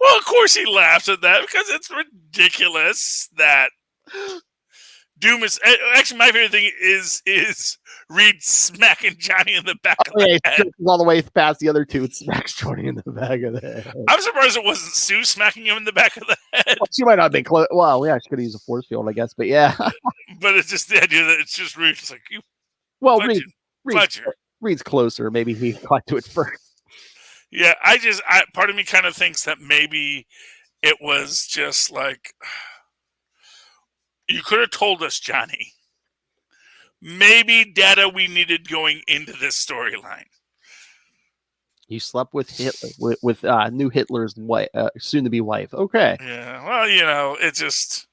Well, of course he laughs at that because it's ridiculous that Doom is... Actually, my favorite thing is Reed smacking Johnny in the back of the head. All the way past the other two, it smacks Johnny in the back of the head. I'm surprised it wasn't Sue smacking him in the back of the head. Well, she might not have been close. Well, yeah, she could have used a force field, I guess. But yeah. But it's just the idea that it's just Reed. It's like, you... Well, Reed's closer. Maybe he got to it first. Yeah, part of me kind of thinks that maybe it was just like, you could have told us, Johnny. Maybe data we needed going into this storyline. You slept with Hitler, with new Hitler's wife, soon-to-be wife. Okay. Yeah, well, it just...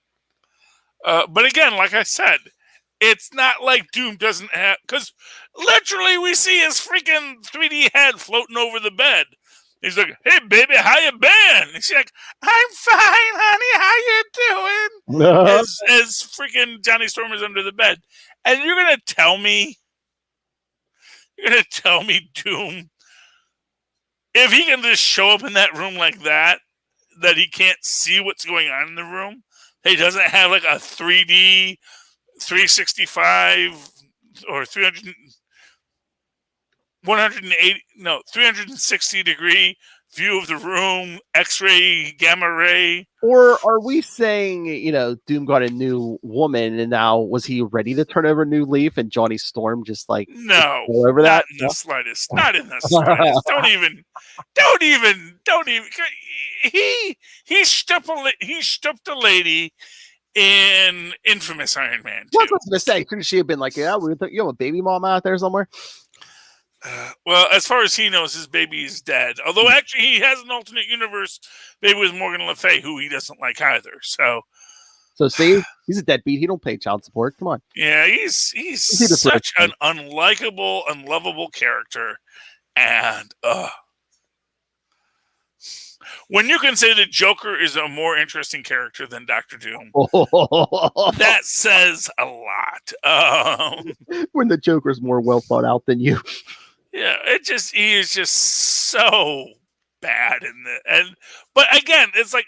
but again, like I said, it's not like Doom doesn't have... Because literally we see his freaking 3D head floating over the bed. He's like, hey, baby, how you been? And she's like, I'm fine, honey. How you doing? As freaking Johnny Storm is under the bed. And you're going to tell me, Doom, if he can just show up in that room like that he can't see what's going on in the room, he doesn't have like a 3D 365 or 360 degree view of the room, X-ray, gamma ray. Or are we saying, Doom got a new woman and now was he ready to turn over a new leaf and Johnny Storm just like no, over that? Not in the slightest. Not in the slightest. Don't even. He stooped a lady in Infamous Iron Man 2. What was I going to say? Couldn't she have been like, yeah, you have a baby mom out there somewhere? Well, as far as he knows, his baby is dead. Although, actually, he has an alternate universe baby with Morgan Le Fay, who he doesn't like either. So see, he's a deadbeat. He don't pay child support. Come on. Yeah, he's such an unlikable, unlovable character. And when you can say the Joker is a more interesting character than Dr. Doom, that says a lot. When the Joker's more well thought out than you. Yeah, he is just so bad in the but again, it's like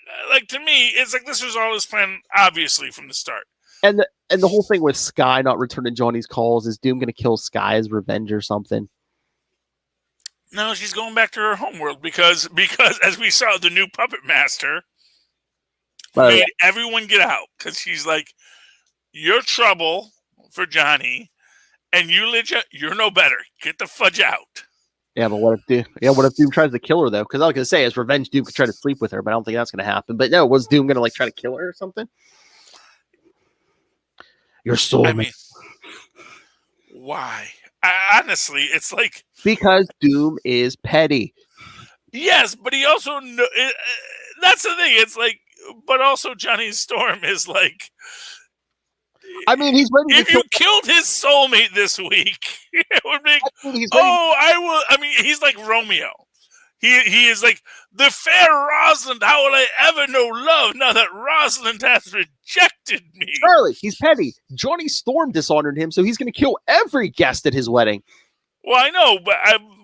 to me, it's like this was all his plan, obviously, from the start. And the whole thing with Skye not returning Johnny's calls, is Doom going to kill Skye as revenge or something? No, she's going back to her homeworld because as we saw, the new puppet master made everyone get out because she's like, you're trouble for Johnny. And you're no better. Get the fudge out. Yeah, but what if Doom tries to kill her though? Because I was gonna say, as revenge, Doom could try to sleep with her, but I don't think that's gonna happen. But no, was Doom gonna like try to kill her or something? Your soul. I mean, why? Honestly, it's like because Doom is petty. Yes, but he also that's the thing. It's like, but also Johnny Storm is like. I mean, he's ready. If you killed his soulmate this week, it would be. I will. I mean, he's like Romeo. He is like the fair Rosalind. How will I ever know love now that Rosalind has rejected me? Charlie, he's petty. Johnny Storm dishonored him, so he's going to kill every guest at his wedding. Well, I know,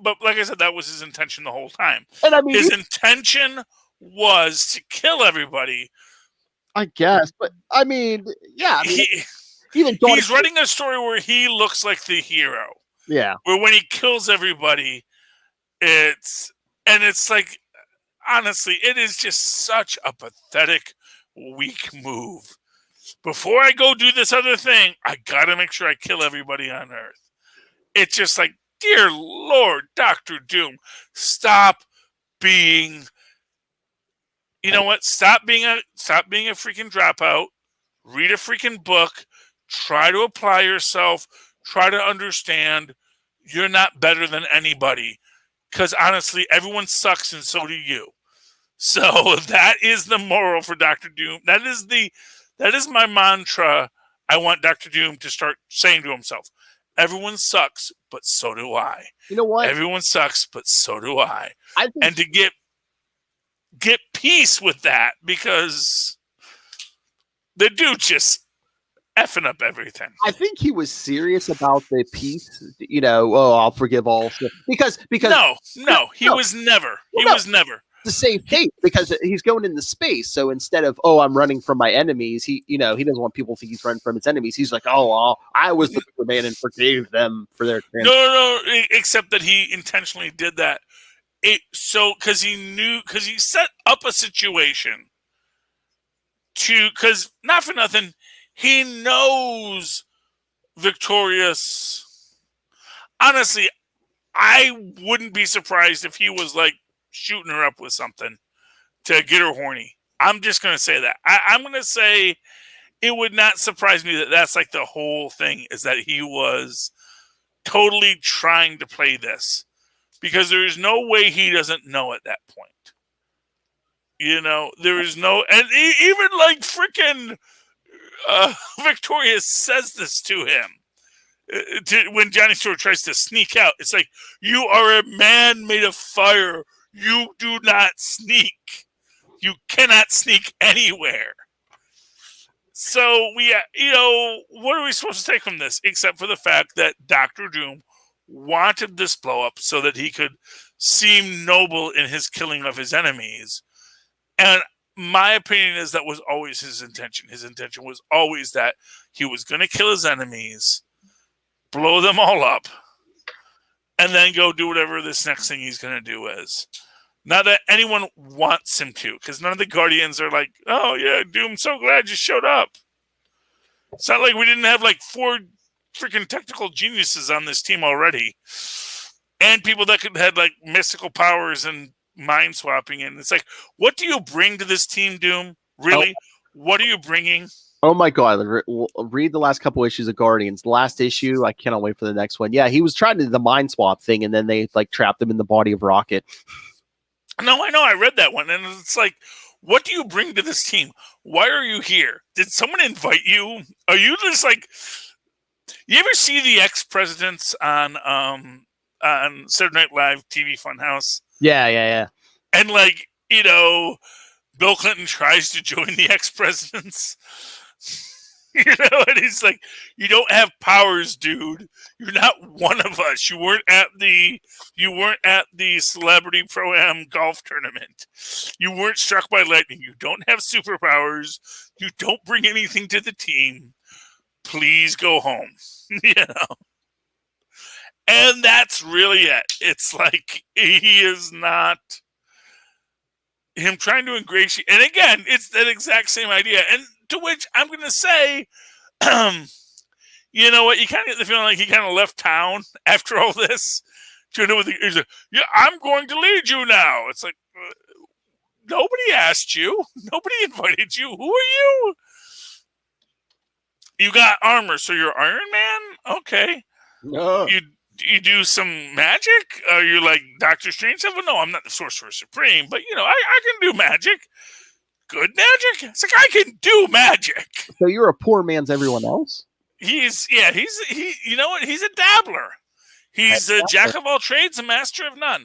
but like I said, that was his intention the whole time. And I mean, his intention was to kill everybody. I guess, but I mean, yeah. I mean, He, even he's writing a story where he looks like the hero. Yeah. Where when he kills everybody, it's like, honestly, it is just such a pathetic, weak move. Before I go do this other thing, I gotta make sure I kill everybody on Earth. It's just like, dear Lord, Dr. Doom, stop being, you know what? Stop being a freaking dropout. Read a freaking book. Try to apply yourself. Try to understand. You're not better than anybody. Because honestly, everyone sucks, and so do you. So that is the moral for Dr. Doom. That is my mantra. I want Dr. Doom to start saying to himself, everyone sucks, but so do I. You know what? Everyone sucks, but so do I. think, And to get peace with that, because the dude just effing up everything. I think he was serious about the peace. You know, oh, I'll forgive all. Because he was never. He was never. To save face, because he's going into space. So instead of, oh, I'm running from my enemies, he doesn't want people to think he's running from his enemies. He's like, oh, I was the man and forgave them for their trans-. No, except that he intentionally did that. Because he set up a situation because not for nothing, he knows Victorious. Honestly, I wouldn't be surprised if he was like shooting her up with something to get her horny. I'm just going to say that. I'm going to say it would not surprise me that that's like the whole thing, is that he was totally trying to play this, because there is no way he doesn't know at that point. You know, there is no, and even like freaking Victoria says this to him when Johnny Storm tries to sneak out. It's like, you are a man made of fire. You do not sneak. You cannot sneak anywhere. So what are we supposed to take from this, except for the fact that Dr. Doom wanted this blow up so that he could seem noble in his killing of his enemies. And my opinion is that was always his intention. His intention was always that he was going to kill his enemies, blow them all up, and then go do whatever this next thing he's going to do is. Not that anyone wants him to, because none of the Guardians are like, oh yeah, Doom, so glad you showed up. It's not like we didn't have like 4 freaking technical geniuses on this team already, and people that could have like mystical powers and mind swapping. And it's like, what do you bring to this team, Doom? Really? What are you bringing? Oh my God! Read the last couple issues of Guardians. The last issue, I cannot wait for the next one. Yeah, he was trying to do the mind swap thing, and then they like trapped him in the body of Rocket. No, I know. I read that one, and it's like, what do you bring to this team? Why are you here? Did someone invite you? Are you just like? You ever see the ex-presidents on Saturday Night Live TV Funhouse? Yeah. And like, Bill Clinton tries to join the ex-presidents. And he's like, you don't have powers, dude. You're not one of us. You weren't at the Celebrity Pro-Am golf tournament. You weren't struck by lightning. You don't have superpowers. You don't bring anything to the team. Please go home. And that's really it. It's like, he is not him trying to ingratiate. And again, it's that exact same idea. And to which I'm going to say, you know what? You kind of get the feeling like he kind of left town after all this. He's like, yeah, I'm going to lead you now. It's like, nobody asked you. Nobody invited you. Who are you? You got armor, so you're Iron Man? Okay. No. You do some magic? Are you like Doctor Strange? Well, no, I'm not the Sorcerer Supreme, but I can do magic. Good magic? It's like, I can do magic. So you're a poor man's everyone else? He's you know what? He's a dabbler. He's a jack of all trades, a master of none.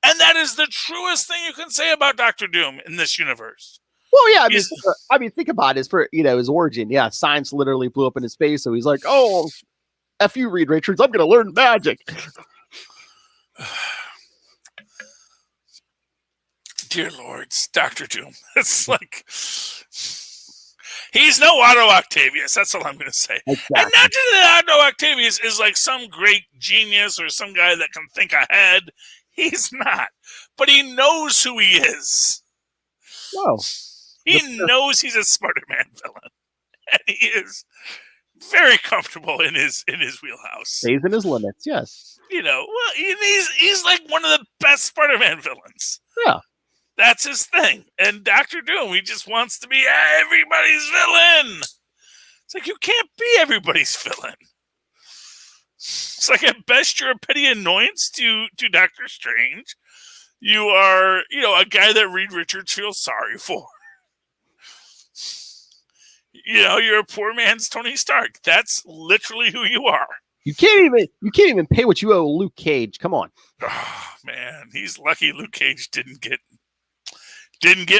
And that is the truest thing you can say about Dr. Doom in this universe. Well, yeah, I mean, think about it. For his origin. Yeah, science literally blew up in his face, so he's like, oh, F you, Reed Richards, I'm gonna learn magic. Dear Lord, it's Dr. Doom. It's like, He's no Otto Octavius. That's all I'm going to say. Exactly. And not just that Otto Octavius is like some great genius or some guy that can think ahead. He's not. But he knows who he is. No. He knows he's a Spider-Man villain. And he is very comfortable in his wheelhouse. Stays in his limits, yes. Well, he's like one of the best Spider-Man villains. Yeah. That's his thing. And Dr. Doom, he just wants to be everybody's villain. It's like, you can't be everybody's villain. It's like, at best, you're a petty annoyance to Doctor Strange. You are, a guy that Reed Richards feels sorry for. You're a poor man's Tony Stark. That's literally who you are. You can't even pay what you owe Luke Cage. Come on. Oh, man, he's lucky Luke Cage didn't get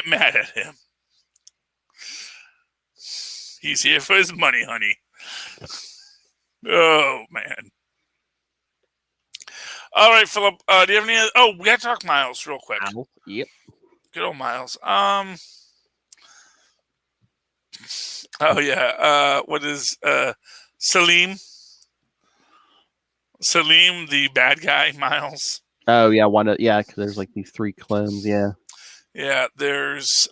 mad at him. He's here for his money, honey. Oh, man. All right, Philip. Do you have any? We got to talk Miles real quick. Miles? Yep. Good old Miles. Oh yeah. What is Salim? Salim, the bad guy, Miles. Oh yeah, because there's like these 3 clones. Yeah. Yeah. There's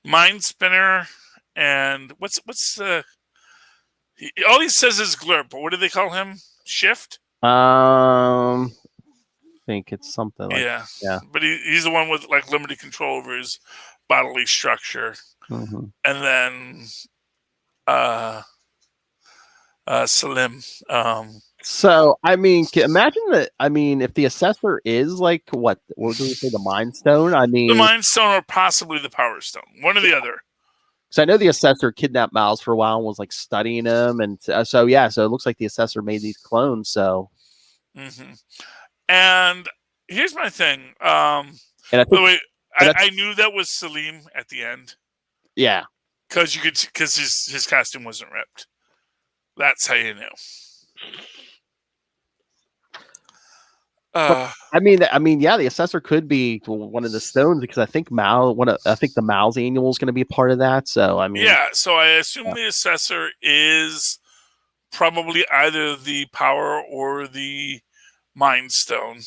Mind Spinner, and what's all he says is Glurp, but what do they call him? Shift. I think it's something like yeah. But he's the one with like limited control over his bodily structure. Mm-hmm. And then Salim. So imagine that. If the Assessor is like what do we say, the Mind Stone? The Mind Stone or possibly the Power Stone, one or the other. So I know the Assessor kidnapped Miles for a while and was like studying him, and so it looks like the Assessor made these clones. So, and here's my thing. And I think, by the way, I knew that was Salim at the end. Yeah, because his costume wasn't ripped. That's how you knew. The Assessor could be one of the stones because I think the Miles Annual is going to be a part of that. So so I assume the Assessor is probably either the Power or the Mind Stone.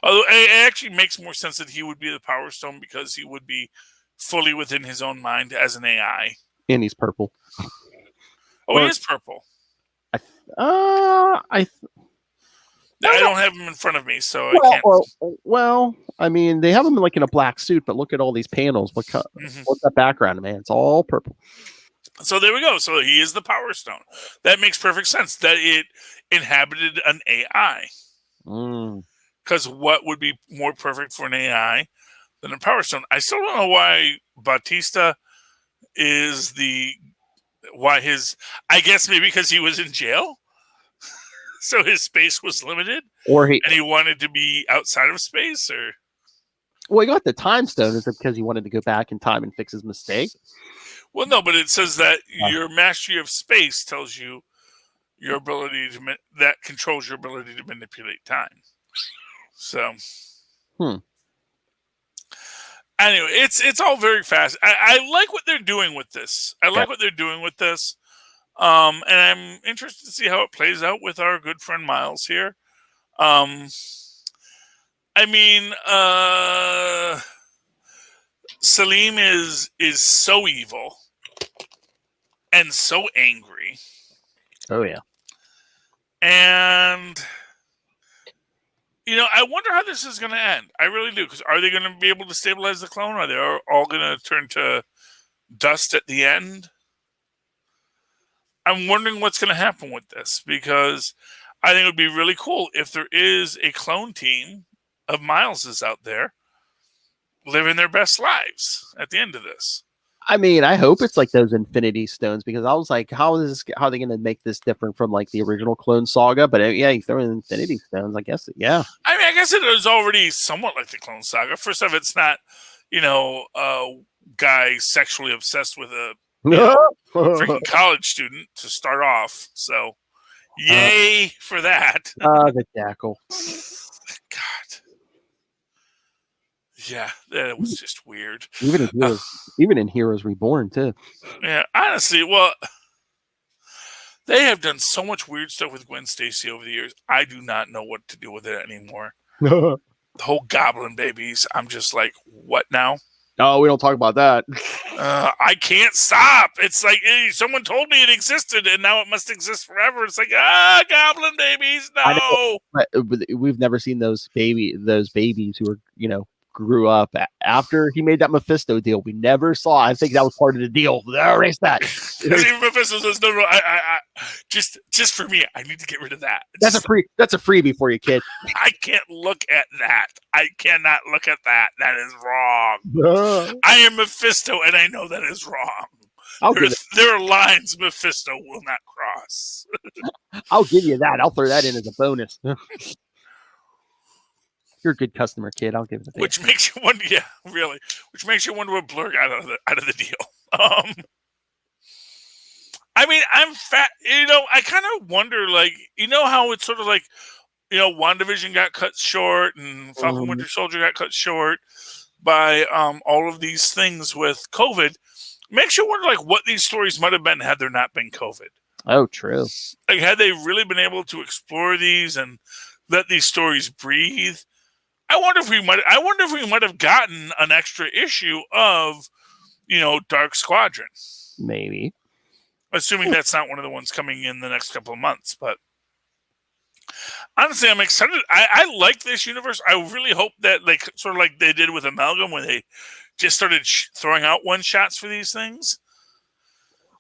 Although it actually makes more sense that he would be the Power Stone because he would be fully within his own mind as an AI. And he's purple. He is purple. I don't have him in front of me, so I can't. They have him like in a black suit, but look at all these panels. What's that background, man? It's all purple. So there we go. So he is the Power Stone. That makes perfect sense that it inhabited an AI. Because what would be more perfect for an AI than a Power Stone? I still don't know why Bautista is I guess maybe because he was in jail. So his space was limited, and he wanted to be outside of space, or he got the Time Stone. Is it because he wanted to go back in time and fix his mistake? Well, no, but it says that your mastery of space tells you your ability that controls your ability to manipulate time. So, anyway, it's all very fast. I like what they're doing with this. And I'm interested to see how it plays out with our good friend Miles here. Salim is so evil and so angry. Oh yeah. And I wonder how this is going to end. I really do, because are they going to be able to stabilize the clone? Are they all going to turn to dust at the end? I'm wondering what's going to happen with this, because I think it would be really cool if there is a clone team of Mileses out there living their best lives at the end of this. I hope it's like those Infinity Stones, because I was like, how are they going to make this different from like the original Clone Saga? But you throw in Infinity Stones, I guess. Yeah. I guess it is already somewhat like the Clone Saga. First off, it's not, a guy sexually obsessed with a freaking college student to start off. So, yay for that. The Jackal. God. Yeah, that was just weird. Even in Heroes Reborn too. Yeah, honestly, well, they have done so much weird stuff with Gwen Stacy over the years. I do not know what to do with it anymore. The whole Goblin babies, I'm just like, what now? No, we don't talk about that. I can't stop. It's like someone told me it existed, and now it must exist forever. It's like, Goblin babies, no. But we've never seen those babies who are, grew up after he made that Mephisto deal. We never saw. I think that was part of the deal. Erase that. Even Mephisto says, no. I just for me, I need to get rid of that. That's a freebie for you, kid. I can't look at that. I cannot look at that. That is wrong. I am Mephisto, and I know that is wrong. There are lines Mephisto will not cross. I'll give you that. I'll throw that in as a bonus. You're a good customer, kid. I'll give it a Which makes you wonder, yeah, really. Which makes you wonder what Blur got out of the deal. I mean, I'm fat. I kind of wonder, like, how it's sort of like, WandaVision got cut short, and Falcon Winter Soldier got cut short by all of these things with COVID. Makes you wonder, like, what these stories might have been had there not been COVID. Oh, true. Like, had they really been able to explore these and let these stories breathe? I wonder if we might have gotten an extra issue of, Dark Squadron. Maybe. Assuming that's not one of the ones coming in the next couple of months. But honestly, I'm excited. I like this universe. I really hope that, like, sort of like they did with Amalgam, when they just started throwing out one-shots for these things.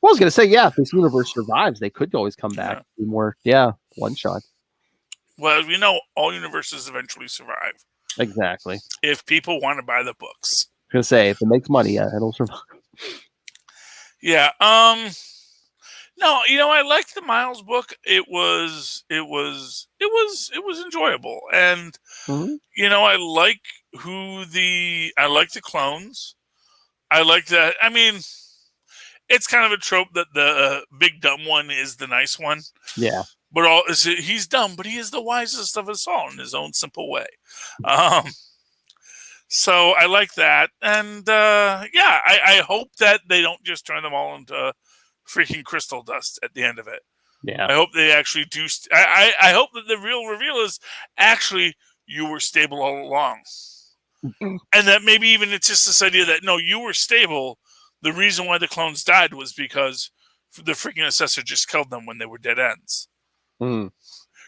Well, I was going to say, yeah, if this universe survives, they could always come back. Do more, one-shots. Well, all universes eventually survive. Exactly. If people want to buy the books. I was going to say, if it makes money, it'll survive. Yeah. No, I liked the Miles book. It was enjoyable, and I like the clones. I like that. I mean, it's kind of a trope that the big dumb one is the nice one. Yeah. But he's dumb, but he is the wisest of us all in his own simple way. So I like that, and I hope that they don't just turn them all into freaking crystal dust at the end of it. Yeah, I hope they actually do. I hope that the real reveal is actually you were stable all along, and that maybe even it's just this idea that no, you were stable. The reason why the clones died was because the freaking assessor just killed them when they were dead ends.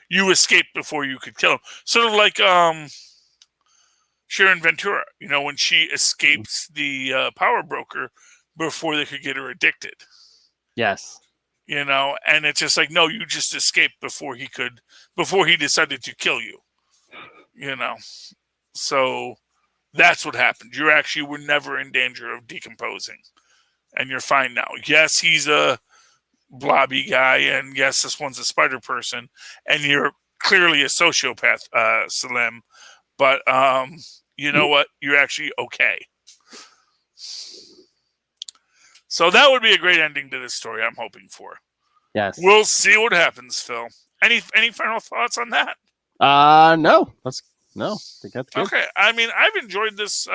You escaped before you could kill them, sort of like Sharon Ventura. When she escapes the power broker before they could get her addicted. Yes. And it's just like, no, you just escaped before he decided to kill you. So that's what happened. You actually were never in danger of decomposing, and you're fine now. Yes, he's a blobby guy, and yes, this one's a spider person, and you're clearly a sociopath, Salim, but you know what? You're actually okay. So that would be a great ending to this story, I'm hoping for. Yes. We'll see what happens, Phil. Any final thoughts on that? No. I think that's good. Okay. I mean, I've enjoyed this.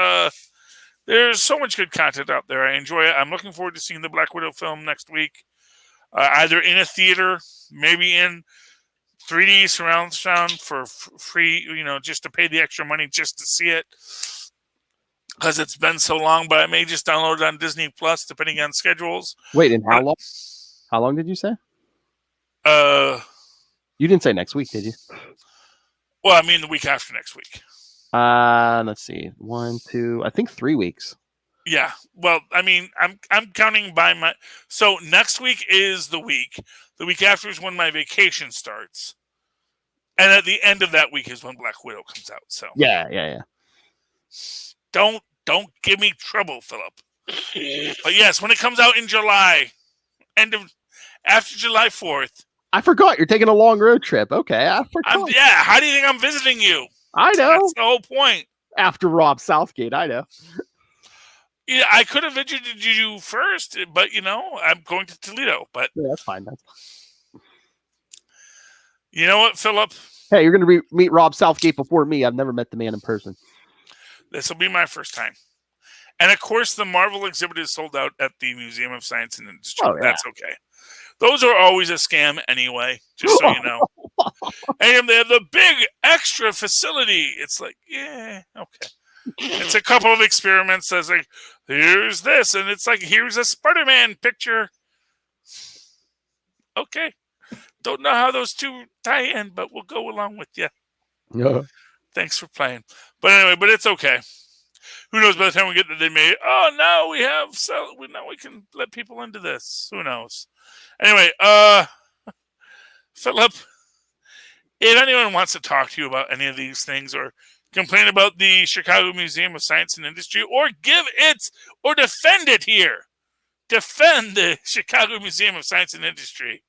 There's so much good content out there. I enjoy it. I'm looking forward to seeing the Black Widow film next week. Either in a theater, maybe in 3D surround sound for free, just to pay the extra money just to see it. Because it's been so long, but I may just download it on Disney Plus, depending on schedules. Wait, and how long? How long did you say? You didn't say next week, did you? Well, I mean the week after next week. Let's see, 1, 2, I think 3 weeks. Yeah. Well, I mean, I'm counting by my. So next week is the week. The week after is when my vacation starts, and at the end of that week is when Black Widow comes out. So yeah. Don't give me trouble, Philip. But yes, when it comes out in July, after July 4th. I forgot you're taking a long road trip. Okay, I forgot. How do you think I'm visiting you? I know. That's the whole point. After Rob Southgate, I know. Yeah, I could have visited you first, but I'm going to Toledo. But yeah, that's fine. You know what, Philip? Hey, you're going to meet Rob Southgate before me. I've never met the man in person. This will be my first time. And of course, the Marvel exhibit is sold out at the Museum of Science and Industry. Oh, yeah. That's okay. Those are always a scam anyway, just so you know. And they have the big extra facility. It's like, yeah, okay. It's a couple of experiments that's like, here's this, and it's like, here's a Spider-Man picture. Okay. Don't know how those two tie in, but we'll go along with you. Yeah. Thanks for playing. But anyway, but it's okay. Who knows by the time we get there, they may, oh, now we have, so now we can let people into this. Who knows? Anyway, Philip, if anyone wants to talk to you about any of these things or complain about the Chicago Museum of Science and Industry or give it or defend it here, defend the Chicago Museum of Science and Industry,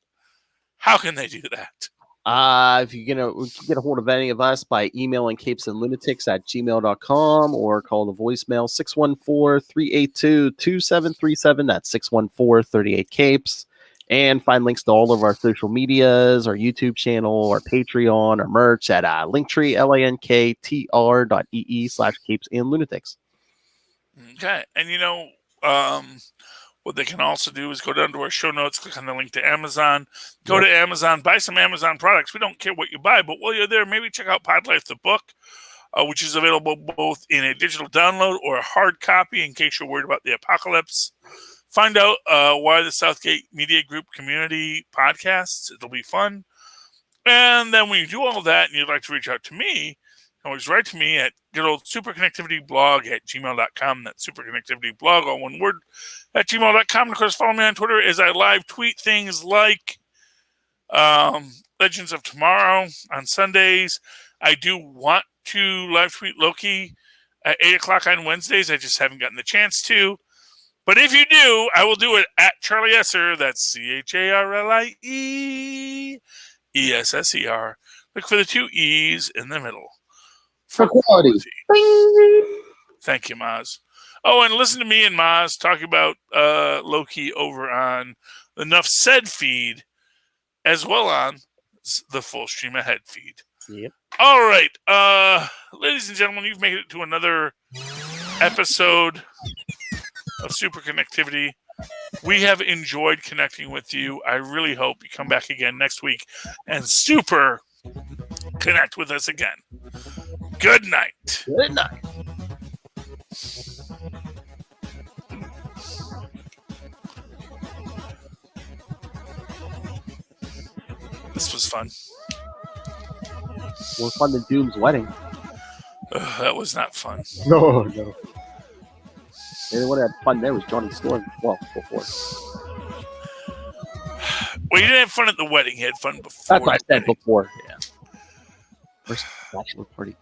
how can they do that? If you get a hold of any of us by emailing capesandlunatics@gmail.com or call the voicemail 614-382-2737. That's 614-38-CAPES. And find links to all of our social medias, our YouTube channel, our Patreon, our merch at Linktree, linktr.ee/capesandlunatics. Okay. And what they can also do is go down to our show notes, click on the link to Amazon, go to Amazon, buy some Amazon products. We don't care what you buy, but while you're there, maybe check out Pod Life, the book, which is available both in a digital download or a hard copy in case you're worried about the apocalypse. Find out why the Southgate Media Group community podcasts. It'll be fun. And then when you do all that and you'd like to reach out to me, you can always write to me at good old superconnectivityblog@gmail.com. That's superconnectivityblog, all one word, at gmail.com. And of course, follow me on Twitter as I live tweet things like Legends of Tomorrow on Sundays. I do want to live tweet Loki at 8 o'clock on Wednesdays. I just haven't gotten the chance to. But if you do, I will do it at Charlie Esser. That's CharlieEsser. Look for the two E's in the middle. For quality. Thank you, Maz. Oh, and listen to me and Maz talking about Loki over on the Nuff Said feed, as well on the Full Stream Ahead feed. Yep. All right. Ladies and gentlemen, you've made it to another episode of Super Connectivity. We have enjoyed connecting with you. I really hope you come back again next week and super connect with us again. Good night. Good night. This was fun. More fun than Doom's wedding. That was not fun. No. The only one that had fun there was Johnny Storm. Well, before. Well, you didn't have fun at the wedding. You had fun before. That's what I said before. Yeah. First bachelor party.